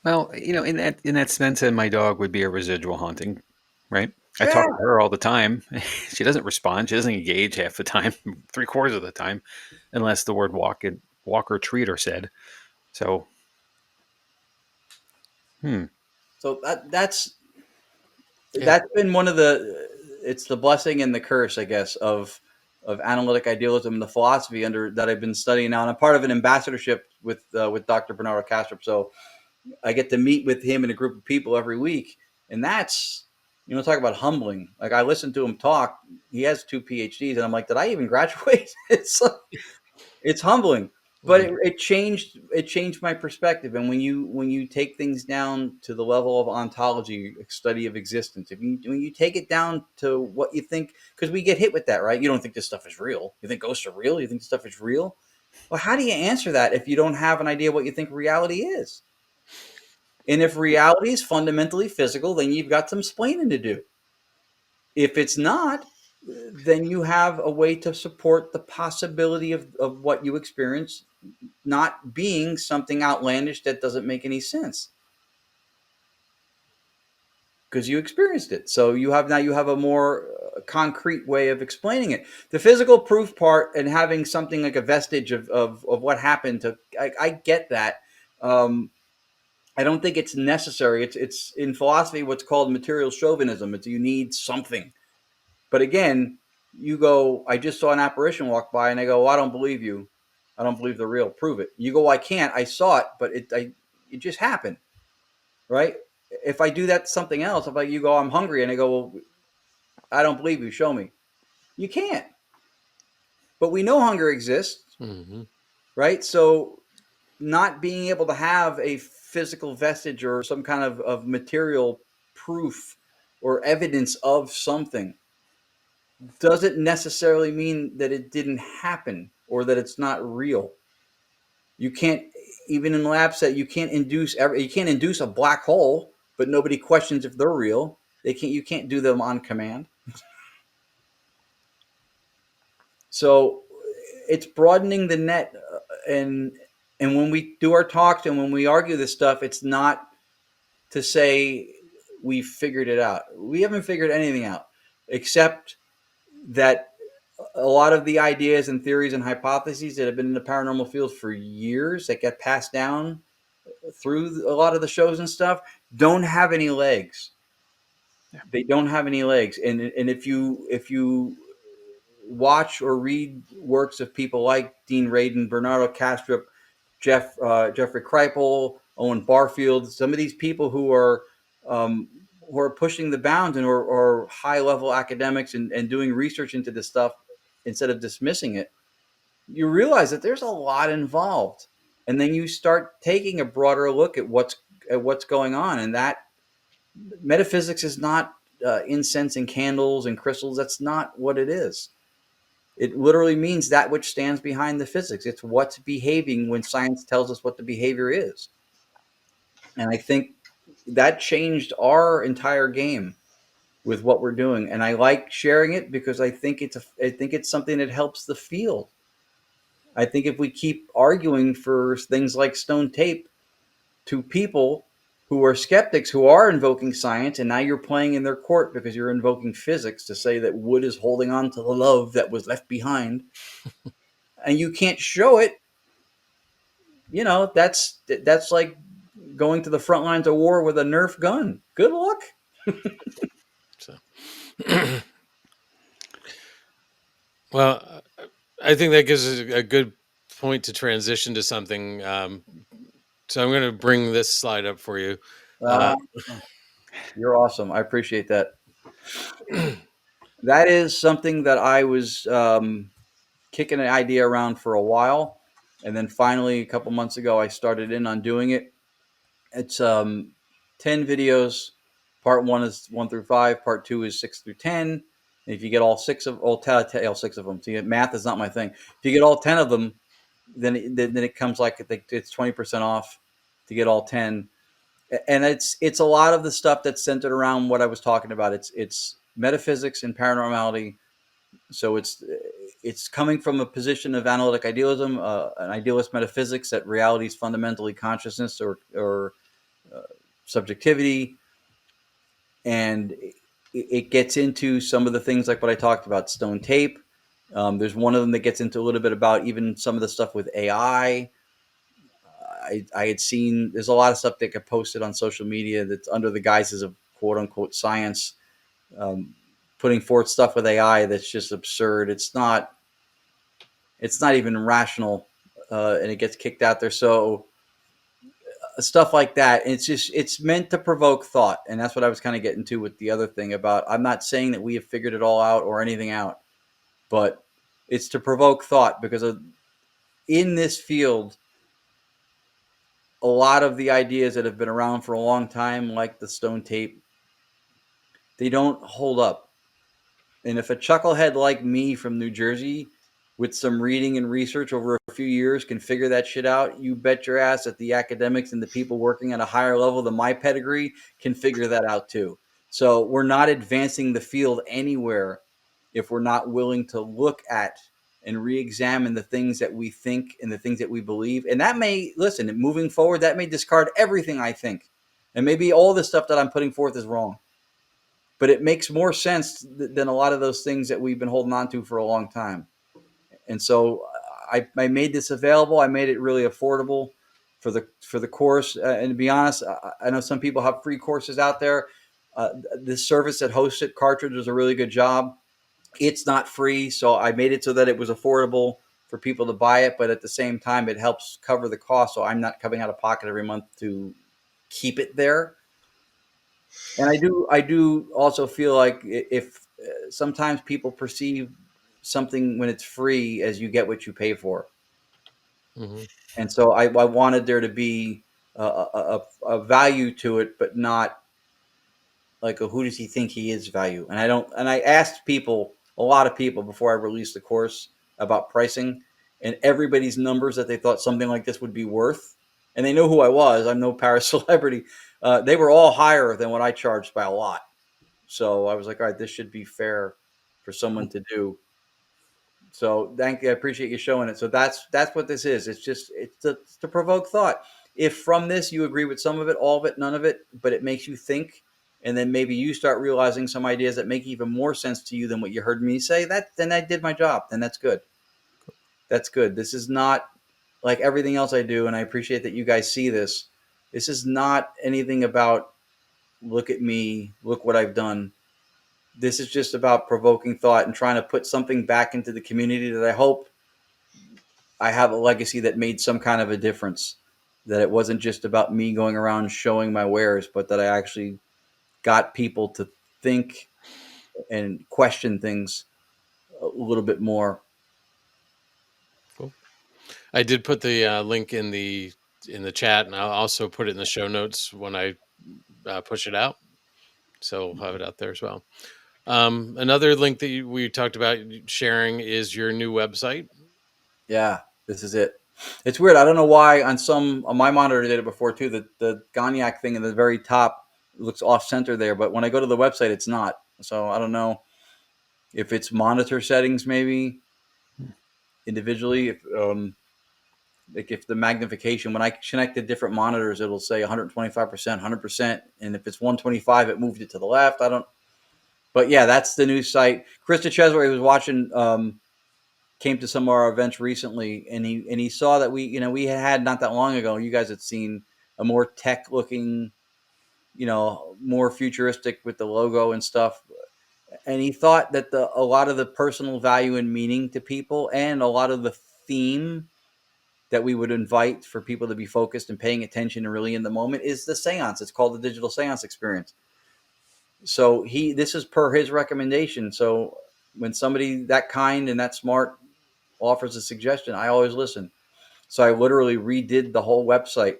Well, in that sense, and my dog would be a residual haunting, right? I Yeah. talk to her all the time. She doesn't respond. She doesn't engage half the time, 3/4 of the time, unless the word walk or treat are said. So, hmm, So Yeah. that's been one of it's the blessing and the curse, I guess, of analytic idealism and the philosophy under that I've been studying now. And I'm part of an ambassadorship with Dr. Bernardo Kastrup. So I get to meet with him and a group of people every week, and that's talk about humbling. Like I listen to him talk. He has 2 PhDs, and I'm like, did I even graduate? It's humbling, but Mhm. it changed my perspective. And when you take things down to the level of ontology, study of existence, when you take it down to what you think, because we get hit with that, right? You don't think this stuff is real. You think ghosts are real. You think this stuff is real. Well, how do you answer that if you don't have an idea what you think reality is? And if reality is fundamentally physical, then you've got some explaining to do. If it's not, then you have a way to support the possibility of what you experience not being something outlandish that doesn't make any sense, because you experienced it. So you have a more concrete way of explaining it. The physical proof part and having something like a vestige of what happened to, I get that. I don't think it's necessary. It's in philosophy what's called material chauvinism. It's you need something. But again, you go, I just saw an apparition walk by, and I go, well, I don't believe you. I don't believe they're real. Prove it. You go, I can't. I saw it, but it just happened, right? If I do that to something else, if you go, I'm hungry, and I go, well, I don't believe you. Show me. You can't. But we know hunger exists, right? So not being able to have a physical vestige or some kind of material proof or evidence of something doesn't necessarily mean that it didn't happen or that it's not real. You can't, even in lab set, you can't induce a black hole, but nobody questions if they're real. You can't do them on command. So it's broadening the net, and when we do our talks and when we argue this stuff, it's not to say we figured it out. We haven't figured anything out, except that a lot of the ideas and theories and hypotheses that have been in the paranormal field for years that get passed down through a lot of the shows and stuff don't have any legs. Yeah. They don't have any legs. And if you watch or read works of people like Dean Radin, Bernardo Kastrup, Jeffrey Kripal, Owen Barfield, some of these people who are pushing the bounds and or high level academics and doing research into this stuff instead of dismissing it, you realize that there's a lot involved. And then you start taking a broader look at what's going on, and that metaphysics is not incense and candles and crystals. That's not what it is. It literally means that which stands behind the physics. It's what's behaving when science tells us what the behavior is. And I think that changed our entire game with what we're doing. And I like sharing it because I think it's something that helps the field. I think if we keep arguing for things like stone tape to people who are skeptics who are invoking science, and now you're playing in their court because you're invoking physics to say that wood is holding on to the love that was left behind, and you can't show it, that's like going to the front lines of war with a Nerf gun. Good luck. So, well, I think that gives us a good point to transition to something. So I'm going to bring this slide up for you. You're awesome. I appreciate that. That is something that I was kicking an idea around for a while, and then finally a couple months ago I started in on doing it. It's 10 videos. Part 1 is 1 through 5. Part 2 is 6 through 10. And if you get all 6 of all 6 of them, so math is not my thing. If you get all 10 of them, then it comes like it's 20% off to get all 10. And it's a lot of the stuff that's centered around what I was talking about. It's metaphysics and paranormality. So it's coming from a position of analytic idealism, an idealist metaphysics that reality is fundamentally consciousness or subjectivity, and it gets into some of the things like what I talked about, stone tape. There's one of them that gets into a little bit about even some of the stuff with AI. I had seen there's a lot of stuff that get posted on social media that's under the guises of quote unquote science, putting forth stuff with AI that's just absurd. It's not even rational, and it gets kicked out there. So stuff like that. It's meant to provoke thought, and that's what I was kind of getting to with the other thing about. I'm not saying that we have figured it all out or anything out, but it's to provoke thought because in this field, a lot of the ideas that have been around for a long time, like the stone tape, they don't hold up. And if a chucklehead like me from New Jersey, with some reading and research over a few years can figure that shit out, you bet your ass that the academics and the people working at a higher level than my pedigree can figure that out too. So we're not advancing the field anywhere if we're not willing to look at and re-examine the things that we think and the things that we believe. And that may, listen, moving forward, that may discard everything I think. And maybe all the stuff that I'm putting forth is wrong. But it makes more sense than a lot of those things that we've been holding on to for a long time. And so I made this available. I made it really affordable for the course. And to be honest, I know some people have free courses out there. This service that hosts it, Cartridge, does a really good job. It's not free, so I made it so that it was affordable for people to buy it, but at the same time, it helps cover the cost, so I'm not coming out of pocket every month to keep it there. And I do also feel like if sometimes people perceive something when it's free as you get what you pay for. Mm-hmm. And so I wanted there to be a value to it, but not like who does he think he is value. And I asked people, a lot of people before I released the course about pricing, and everybody's numbers that they thought something like this would be worth. And they know who I was. I'm no para celebrity. They were all higher than what I charged by a lot. So I was like, all right, this should be fair for someone to do. So thank you. I appreciate you showing it. So that's what this is. It's to provoke thought. If from this you agree with some of it, all of it, none of it, but it makes you think, and then maybe you start realizing some ideas that make even more sense to you than what you heard me say, then I did my job. Then that's good. That's good. This is not like everything else I do, and I appreciate that you guys see this. This is not anything about look at me, look what I've done. This is just about provoking thought and trying to put something back into the community that I hope I have a legacy that made some kind of a difference. That it wasn't just about me going around showing my wares, but that I actually got people to think and question things a little bit more. Cool. I did put the link in the chat, and I'll also put it in the show notes when I push it out. So we'll have it out there as well. Another link that we talked about sharing is your new website. Yeah, this is it. It's weird. I don't know why on my monitor did it before too. The Cognac thing in the very top looks off center there, but when I go to the website, it's not. So I don't know if it's monitor settings maybe individually. If the magnification, when I connect to different monitors, it'll say 125%, 100%, and if it's 125, it moved it to the left. But yeah, that's the new site. Krista Chesway was watching. Came to some of our events recently, and he saw that we had not that long ago. You guys had seen a more tech looking, more futuristic with the logo and stuff. And he thought that a lot of the personal value and meaning to people, and a lot of the theme that we would invite for people to be focused and paying attention and really in the moment is the seance. It's called the Digital Séance Experience. So this is per his recommendation. So when somebody that kind and that smart offers a suggestion, I always listen. So I literally redid the whole website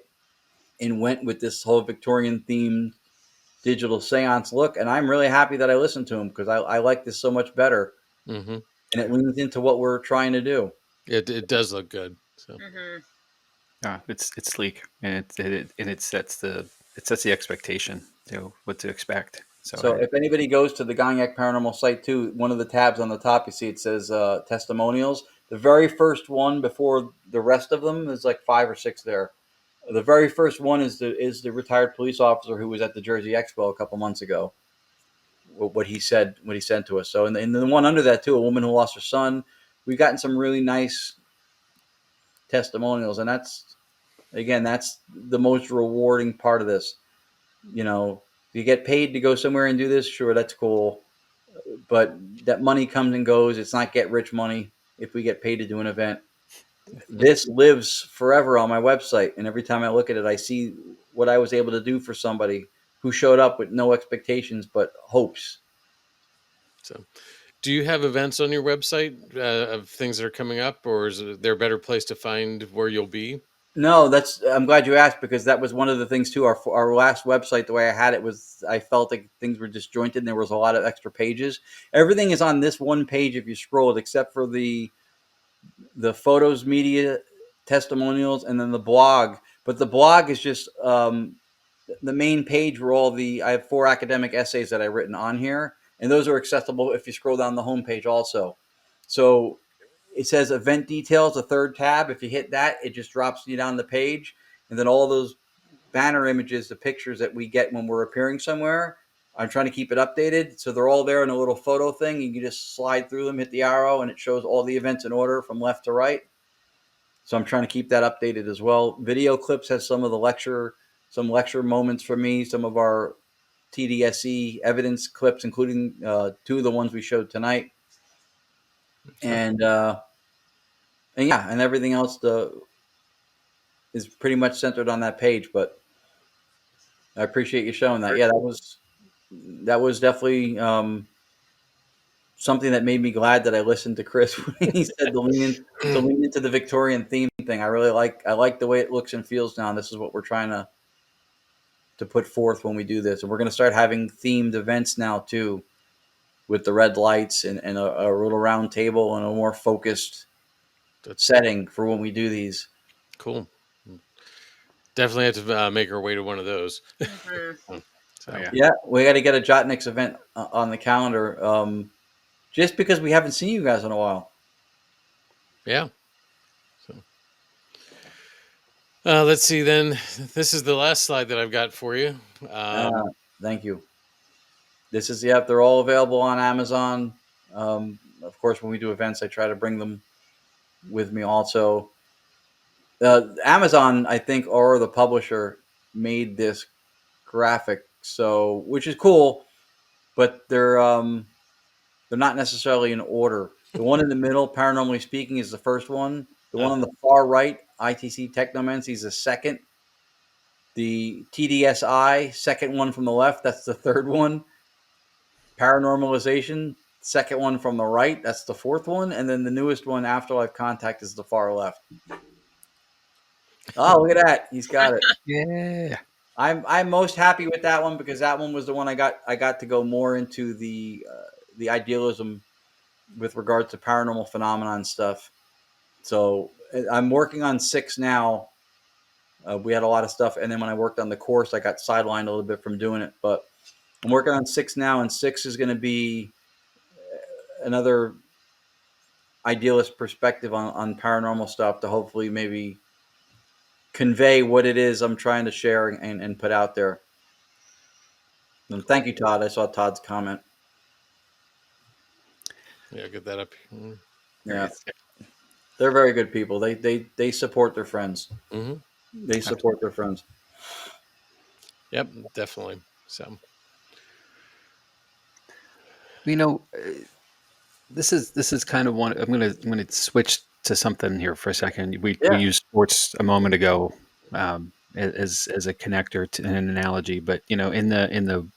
and went with this whole Victorian themed digital seance look. And I'm really happy that I listened to him because I like this so much better. Mm-hmm. And it leans into what we're trying to do. It does look good. So Yeah, it's sleek, and it sets the expectation, what to expect. So if anybody goes to the Cognac Paranormal site too, one of the tabs on the top, you see it says testimonials. The very first one before the rest of them, there's like 5 or 6 there. The very first one is the retired police officer who was at the Jersey Expo a couple months ago. What he said to us. So in the one under that too, a woman who lost her son. We've gotten some really nice testimonials, and that's the most rewarding part of this. If you get paid to go somewhere and do this, sure, that's cool. But that money comes and goes. It's not get rich money if we get paid to do an event. This lives forever on my website. And every time I look at it, I see what I was able to do for somebody who showed up with no expectations but hopes. So do you have events on your website of things that are coming up, or is there a better place to find where you'll be? No, I'm glad you asked, because that was one of the things too. Our last website, the way I had it was, I felt like things were disjointed and there was a lot of extra pages. Everything is on this one page if you scroll it, except for the the photos, media, testimonials, and then the blog. But the blog is just the main page where I have 4 academic essays that I've written on here, and those are accessible if you scroll down the homepage also. So it says event details, a third tab. If you hit that, it just drops you down the page, and then all those banner images, the pictures that we get when we're appearing somewhere, I'm trying to keep it updated. So they're all there in a little photo thing. You can just slide through them, hit the arrow, and it shows all the events in order from left to right. So I'm trying to keep that updated as well. Video clips has some lecture moments for me, some of our TDSE evidence clips, including 2 of the ones we showed tonight. Okay. And yeah, and everything else is pretty much centered on that page. But I appreciate you showing that. Yeah, that was definitely something that made me glad that I listened to Chris when he said to lean into the Victorian theme thing. I like the way it looks and feels now. And this is what we're trying to put forth when we do this. And we're going to start having themed events now too, with the red lights and a little round table and a more focused setting for when we do these. Cool. Definitely have to make our way to one of those. Mhm. So, Yeah, we got to get a Jotniks event on the calendar, just because we haven't seen you guys in a while. yeah. So, let's see then. This is the last slide that I've got for you. Thank you. This is, they're all available on Amazon. Of course, when we do events, I try to bring them with me also. Amazon, I think, or the publisher made this graphic, so which is cool, but they're not necessarily in order. The one in the middle, Paranormally Speaking, is the first one. The one on the far right, ITC Technomancy, is the second. The TDSI, second one from the left, that's the third one. Paranormalization, second one from the right, that's the fourth one. And then the newest one, Afterlife Contact, is the far left. Oh, look at that. He's got it. Yeah. I'm most happy with that one because that one was the one I got to go more into the idealism with regards to paranormal phenomenon stuff. So I'm working on 6 now. We had a lot of stuff, and then when I worked on the course, I got sidelined a little bit from doing it. But I'm working on 6 now, and 6 is going to be another idealist perspective on paranormal stuff to hopefully maybe convey what it is I'm trying to share and put out there. And thank you, Todd. I saw Todd's comment. Yeah, get that up. Yeah, they're very good people. They support their friends. Mm-hmm. They support their friends. Yep, definitely. So, This is kind of one. I'm gonna switch to something here for a second. We used sports a moment ago as a connector to an analogy, but in the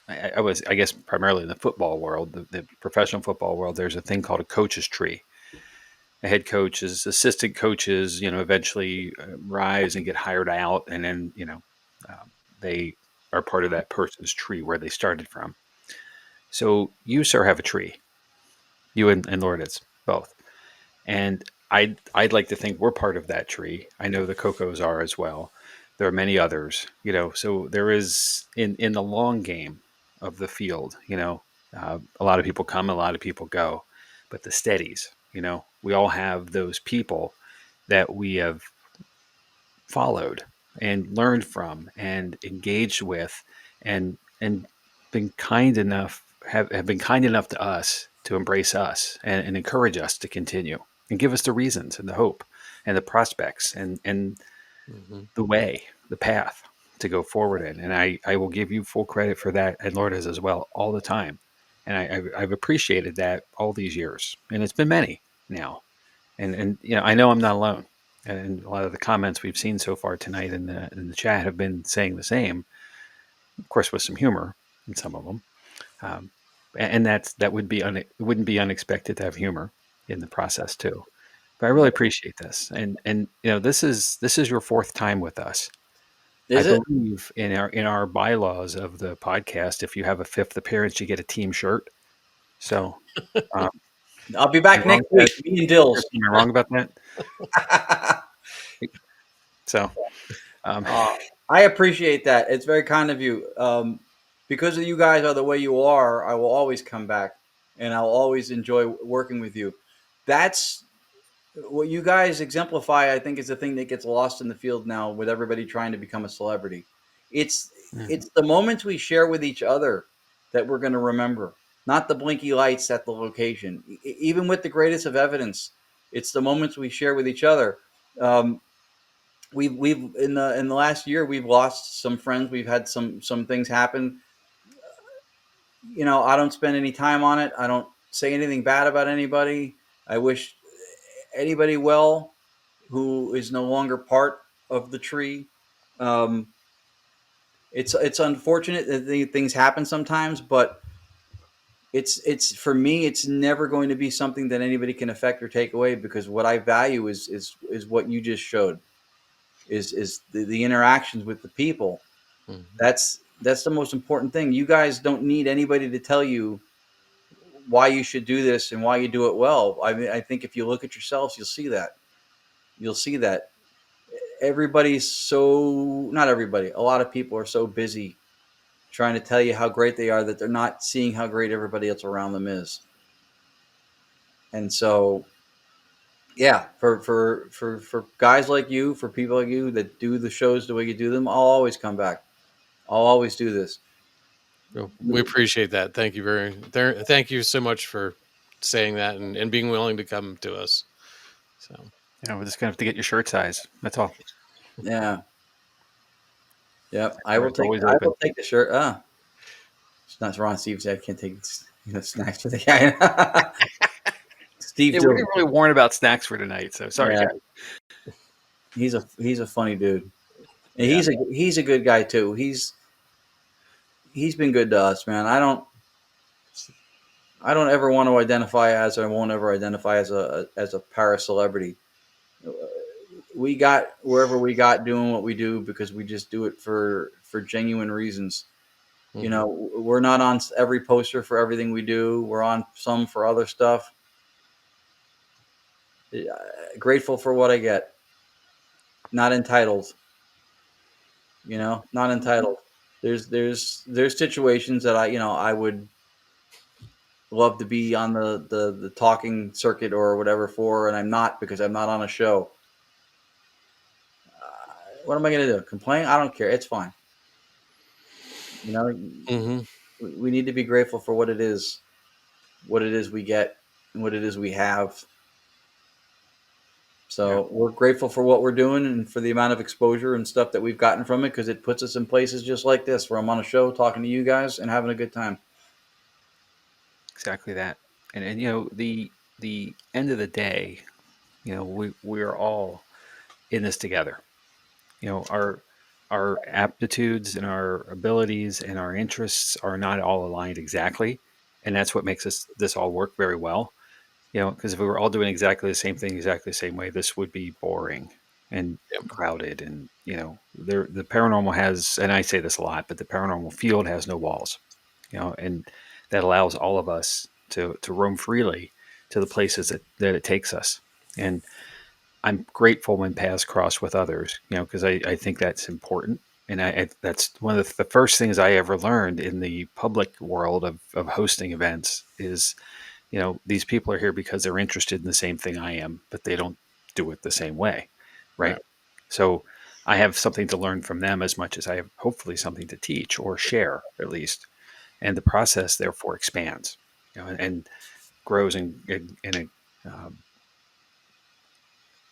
I guess primarily in the football world, the professional football world, there's a thing called a coach's tree. A head coaches, assistant coaches, eventually rise and get hired out, and then they are part of that person's tree where they started from. So you, sir, have a tree. You and Lourdes both, and I'd like to think we're part of that tree. I know the Cocos are as well. There are many others, So there is in the long game of the field, a lot of people come, a lot of people go, but the steadies, we all have those people that we have followed and learned from and engaged with and been kind enough have been kind enough to us to embrace us and encourage us to continue and give us the reasons and the hope and the prospects and the way, the path to go forward in. And I will give you full credit for that, and Lourdes as well, all the time. And I've appreciated that all these years, and it's been many now. And I know I'm not alone. And a lot of the comments we've seen so far tonight in the chat have been saying the same, of course, with some humor in some of them. And that wouldn't be unexpected to have humor in the process too. But I really appreciate this, and this is your 4th time with us. Is I it? believe in our bylaws of the podcast, if you have a 5th appearance, you get a team shirt. So I'll be back Am I wrong? next week. Me and Dills. Am I wrong about that? So, um, I appreciate that. It's very kind of you. Because of you guys are the way you are, I will always come back, and I'll always enjoy working with you. That's what you guys exemplify. I think is the thing that gets lost in the field now with everybody trying to become a celebrity. It's mhm. it's the moments we share with each other that we're going to remember, not the blinky lights at the location. Even with the greatest of evidence, it's the moments we share with each other. Um, we've in the last year we've lost some friends. We've had some things happen. You know, I don't spend any time on it. I don't say anything bad about anybody. I wish anybody well who is no longer part of the tree. Um, it's unfortunate that things happen sometimes, but it's for me it's never going to be something that anybody can affect or take away, because what I value is what you just showed, is the interactions with the people. Mhm. That's the most important thing. You guys don't need anybody to tell you why you should do this and why you do it well. I mean, I think if you look at yourselves, you'll see that. You'll see that everybody's so, not everybody, a lot of people are so busy trying to tell you how great they are that they're not seeing how great everybody else around them is. And so, yeah, for guys like you, for people like you that do the shows the way you do them, I'll always come back. I'll always do this. Well, we appreciate that. Thank you thank you so much for saying that and being willing to come to us. So We're just gonna have to get your shirt size. That's all. Yeah. Yep. I will It's take. always I open. will take the shirt. It's not Ron Steve said I can't take snacks for the guy. Steve Yeah, we Dillon. didn't really warn about snacks for tonight, so sorry, Yeah, guys. he's a funny dude. And Yeah, he's a good guy too. He's been good to us, man. I don't ever want to identify as, or I won't ever identify as a para celebrity. We got wherever we got doing what we do because we just do it for genuine reasons. You mhm. know, we're not on every poster for everything we do. We're on some for other stuff. Grateful for what I get. Not entitled. You know, not entitled. There's situations that I would love to be on the talking circuit or whatever for, and I'm not because I'm not on a show. What am I going to do? Complain? I don't care. It's fine. You know, Mhm. we need to be grateful for what it is we get, and what it is we have. yeah, So we're grateful for what we're doing and for the amount of exposure and stuff that we've gotten from it, because it puts us in places just like this where I'm on a show talking to you guys and having a good time. exactly that. And the end of the day, we're all in this together. Our aptitudes and our abilities and our interests are not all aligned exactly, and that's what makes this all work very well. Because if we were all doing exactly the same thing exactly the same way, this would be boring and Yep. crowded. And the paranormal has, and I say this a lot, but the paranormal field has no walls. And that allows all of us to roam freely to the places that it takes us. And I'm grateful when paths cross with others, because I think that's important. And that's one of the first things I ever learned in the public world of hosting events is, these people are here because they're interested in the same thing I am, but they don't do it the same way. Right. Right. So I have something to learn from them as much as I have hopefully something to teach or share at least. And the process therefore expands, and grows and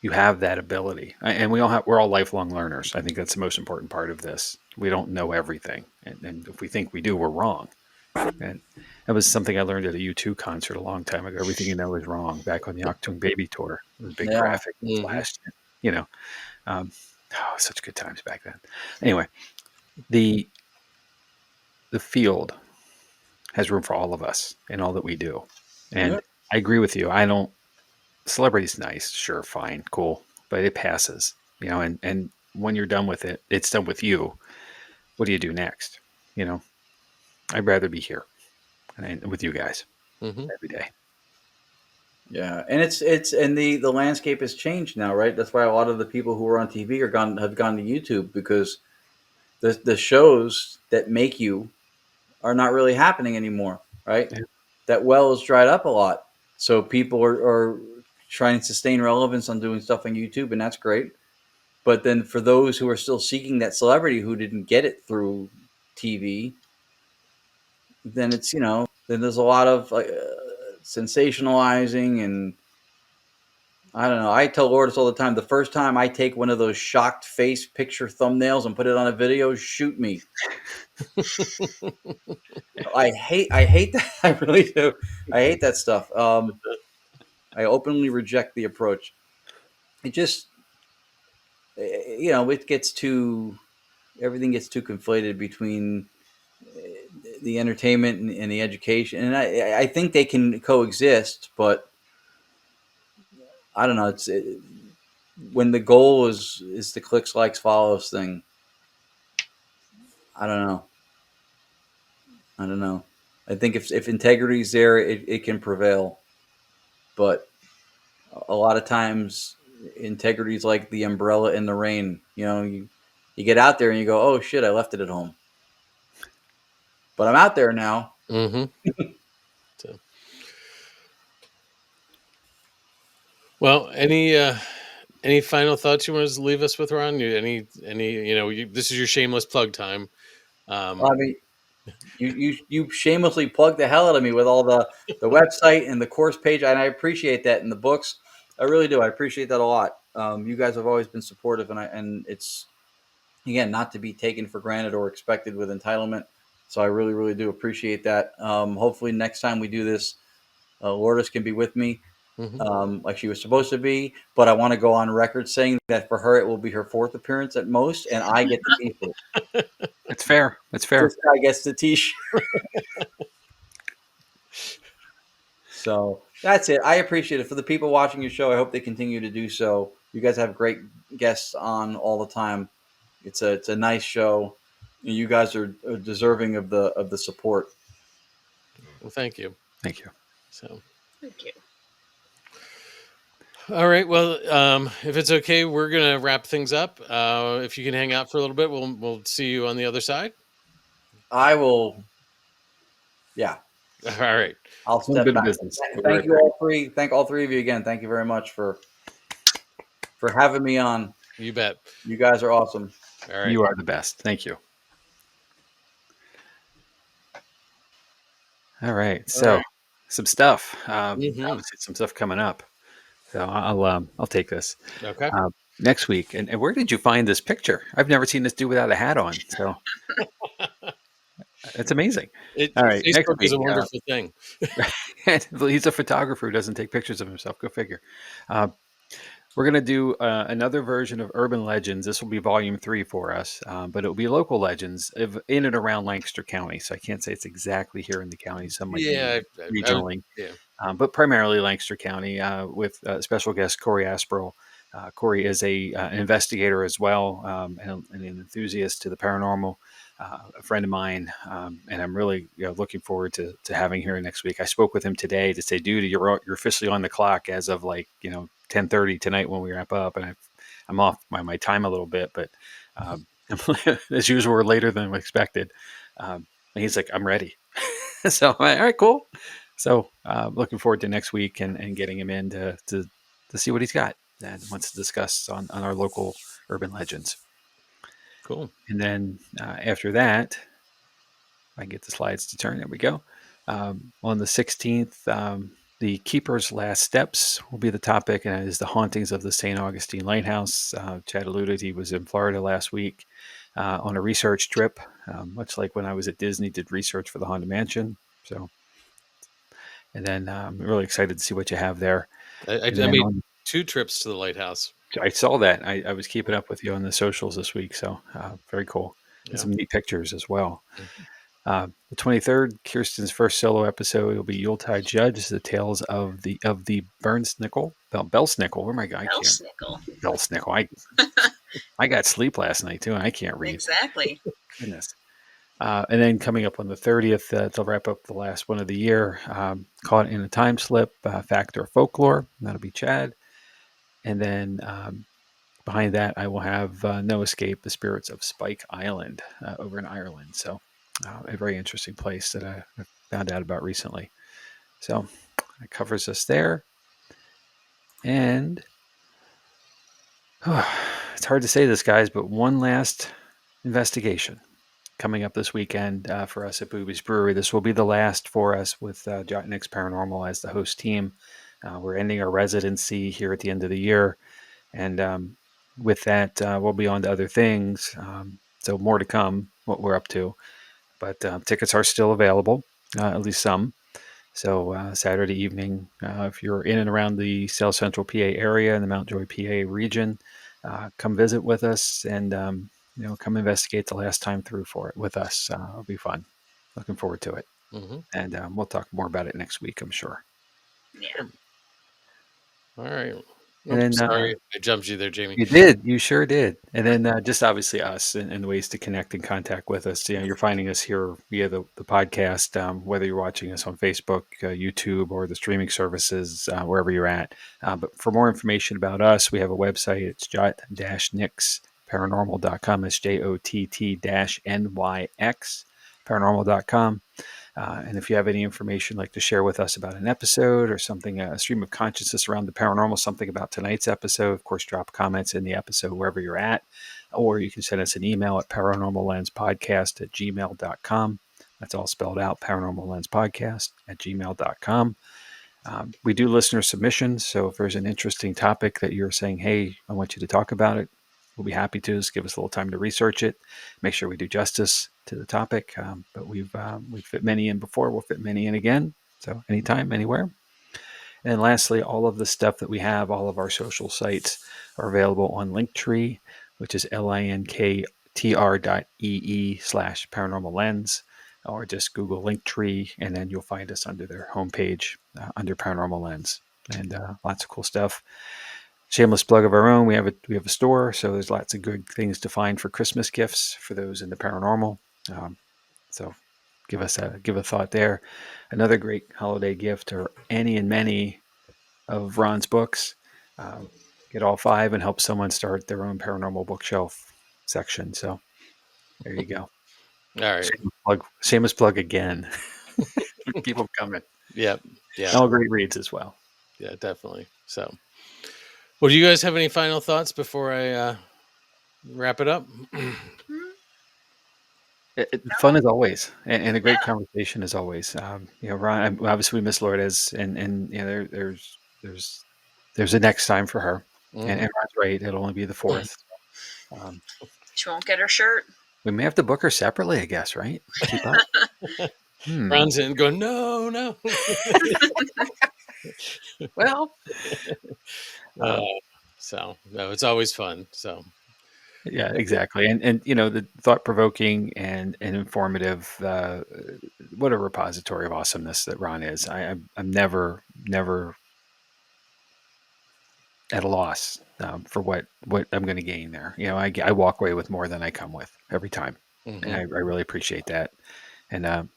you have that ability, and we're all lifelong learners. I think that's the most important part of this. We don't know everything, and if we think we do, we're wrong. And that was something I learned at a U2 concert a long time ago. Everything you know is wrong. Back on the Octung Baby tour, it was big Yeah. graphic and Mhm. flashed. You know, such good times back then. Anyway, the the field has room for all of us and all that we do. Yeah. And I agree with you. I don't. Celebrity's nice, sure, fine, cool, but it passes. And when you're done with it, it's done with you. What do you do next? You know, I'd rather be here with you guys Mhm. every day. Yeah, and the landscape has changed now, right? That's why a lot of the people who are on TV have gone to YouTube, because the shows that make you are not really happening anymore, right? Yeah. That well has dried up a lot, so people are trying to sustain relevance on doing stuff on YouTube, and that's great. But then for those who are still seeking that celebrity who didn't get it through TV, then it's then there's a lot of sensationalizing, and I don't know. I tell Lourdes all the time, the first time I take one of those shocked face picture thumbnails and put it on a video, shoot me. I hate that. I really do. I hate that stuff. I openly reject the approach. It just, it gets too, everything gets too conflated between the entertainment and the education. And I think they can coexist, but I don't know. When the goal is the clicks, likes, follows thing. I don't know. I don't know. I think if integrity is there, it can prevail. But a lot of times, integrity is like the umbrella in the rain. You get out there and you go, oh shit, I left it at home. But I'm out there now. Mm-hmm. So, well, any final thoughts you want to leave us with, Ron? This is your shameless plug time. I mean, you shamelessly plugged the hell out of me with all the website and the course page, and I appreciate that. And the books, I really do. I appreciate that a lot. You guys have always been supportive, and it's, again, not to be taken for granted or expected with entitlement. So I really, really do appreciate that. Hopefully next time we do this, Lourdes can be with me, like she was supposed to be. But I want to go on record saying that for her, it will be her 4th appearance at most, and I get the T-shirt. It's fair. It's fair. This guy gets the T-shirt. So that's it. I appreciate it. For the people watching your show, I hope they continue to do so. You guys have great guests on all the time. It's a nice show. You guys are deserving of the support. Well, thank you. Thank you. So, Thank you. all right. Well, if it's okay, we're gonna wrap things up. If you can hang out for a little bit, we'll see you on the other side. I will. Yeah. All right. I'll It's been step good back. business. Thank you all three. Thank all three of you again. Thank you very much for having me on. You bet. You guys are awesome. All right. You are the best. Thank you. All right. So right. some stuff. Mhm. Obviously, some stuff coming up. So I'll take this. Okay. Next week. And where did you find this picture? I've never seen this dude without a hat on. So it's amazing. All right. Next Facebook is a week, wonderful thing. he's a photographer who doesn't take pictures of himself. Go figure. We're going to do another version of Urban Legends. This will be volume 3 for us, but it'll be local legends in and around Lancaster County. So I can't say it's exactly here in the county. Some might Yeah. be regionally, Yeah. but primarily Lancaster County with special guest Corey Asperl. Corey is an investigator as well, and an enthusiast to the paranormal. A friend of mine, and I'm really looking forward to having here next week. I spoke with him today to say, dude, you're officially on the clock as of 10:30 tonight when we wrap up, and I'm off my time a little bit, but as usual, we're later than expected. And he's like, I'm ready. So all right, cool. So looking forward to next week and getting him in to see what he's got and wants to discuss on our local urban legends. Cool. And then after that, if I can get the slides to turn, there we go. On the 16th, the Keeper's Last Steps will be the topic, and it is the hauntings of the St. Augustine Lighthouse. Chad alluded he was in Florida last week on a research trip, much like when I was at Disney, did research for the Haunted Mansion. So, and then I'm really excited to see what you have there. I made 2 trips to the lighthouse. I saw that. I was keeping up with you on the socials this week, so very cool. And some neat pictures as well. The 23rd, Kirstin's first solo episode will be Yuletide Judge, the tales of the Belsnickel. Where am I going? Belsnickel. I got sleep last night too, and I can't read. Exactly. Goodness. And then coming up on the 30th, they'll wrap up the last one of the year, Caught in a Time Slip, Fact or Folklore. That'll be Chad. And then behind that, I will have No Escape, The Spirits of Spike Island over in Ireland. So a very interesting place that I found out about recently. So that covers us there. And it's hard to say this, guys, but one last investigation coming up this weekend for us at Booby's Brewery. This will be the last for us with Jot Nick's Paranormal as the host team. We're ending our residency here at the end of the year. And with that, we'll be on to other things. So more to come, what we're up to. But tickets are still available, at least some. So Saturday evening, if you're in and around the South Central PA area and the Mount Joy, PA region, come visit with us and come investigate the last time through for it with us. It'll be fun. Looking forward to it. Mm-hmm. And we'll talk more about it next week, I'm sure. Yeah. All right. And then, sorry, I jumped you there, Jamie. You did. You sure did. And then just obviously us and ways to connect and contact with us. You're finding us here via the podcast, whether you're watching us on Facebook, YouTube, or the streaming services, wherever you're at. But for more information about us, we have a website. It's jot-nix paranormal.com. It's JOTT-NYX paranormal.com. And if you have any information like to share with us about an episode or something, a stream of consciousness around the paranormal, something about tonight's episode, of course, drop comments in the episode wherever you're at. Or you can send us an email at paranormallenspodcast@gmail.com. That's all spelled out, paranormallenspodcast@gmail.com. We do listener submissions. So if there's an interesting topic that you're saying, hey, I want you to talk about it, we'll be happy to. Just give us a little time to research it, make sure we do justice to the topic. But we've fit many in before. We'll fit many in again. So anytime, anywhere. And lastly, all of the stuff that we have, all of our social sites are available on Linktree, which is linktr.ee/paranormal lens, or just Google Linktree, and then you'll find us under their homepage under Paranormal Lens, and lots of cool stuff. Shameless plug of our own. We have a store, so there's lots of good things to find for Christmas gifts for those in the paranormal. So give a thought there. Another great holiday gift are any and many of Ron's books. Get all 5 and help someone start their own paranormal bookshelf section. So there you go. All right. Shameless plug again. Keep them coming. Yep. Yeah. All great reads as well. Yeah, definitely. So, well, do you guys have any final thoughts before I wrap it up? Fun as always, and a great conversation as always. Ron, obviously we miss Lourdes, and there's a next time for her. And Ron's right; it'll only be the 4th. She won't get her shirt. We may have to book her separately, I guess. Right? Keep up. Ron's in going, no. Well, so no, it's always fun. So. Yeah, exactly. And the thought-provoking and informative, what a repository of awesomeness that Ron is. I'm never at a loss for what I'm going to gain there. I walk away with more than I come with every time. Mm-hmm. And I really appreciate that. And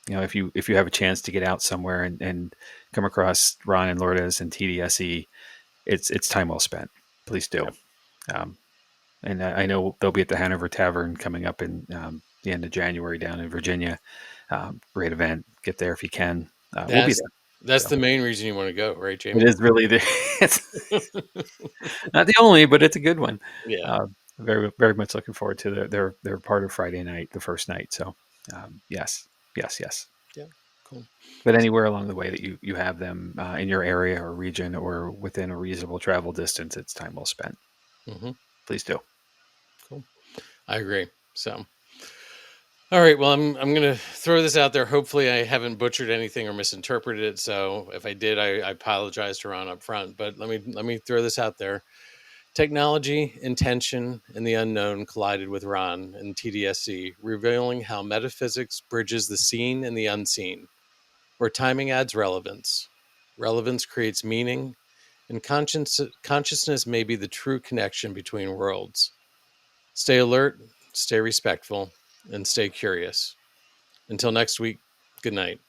if you have a chance to get out somewhere and come across Ron and Lourdes and TDSE, it's time well spent. Please do. Yep. And I know they'll be at the Hanover Tavern coming up in the end of January down in Virginia. Great event. Get there if you can. We'll be there. That's the main reason you want to go, right, Jamie? It is really it's not the only, but it's a good one. Yeah. Very, very much looking forward to their part of Friday night, the first night. So yes. Yeah, cool. But anywhere along the way that you have them in your area or region or within a reasonable travel distance, it's time well spent. Mm-hmm. Please do. Cool. I agree. So, all right. Well, I'm going to throw this out there. Hopefully, I haven't butchered anything or misinterpreted it. So, if I did, I apologize to Ron up front. But let me throw this out there. Technology, intention, and the unknown collided with Ron and TDSE, revealing how metaphysics bridges the seen and the unseen, where timing adds relevance. Relevance creates meaning, and consciousness may be the true connection between worlds. Stay alert, stay respectful, and stay curious. Until next week, good night.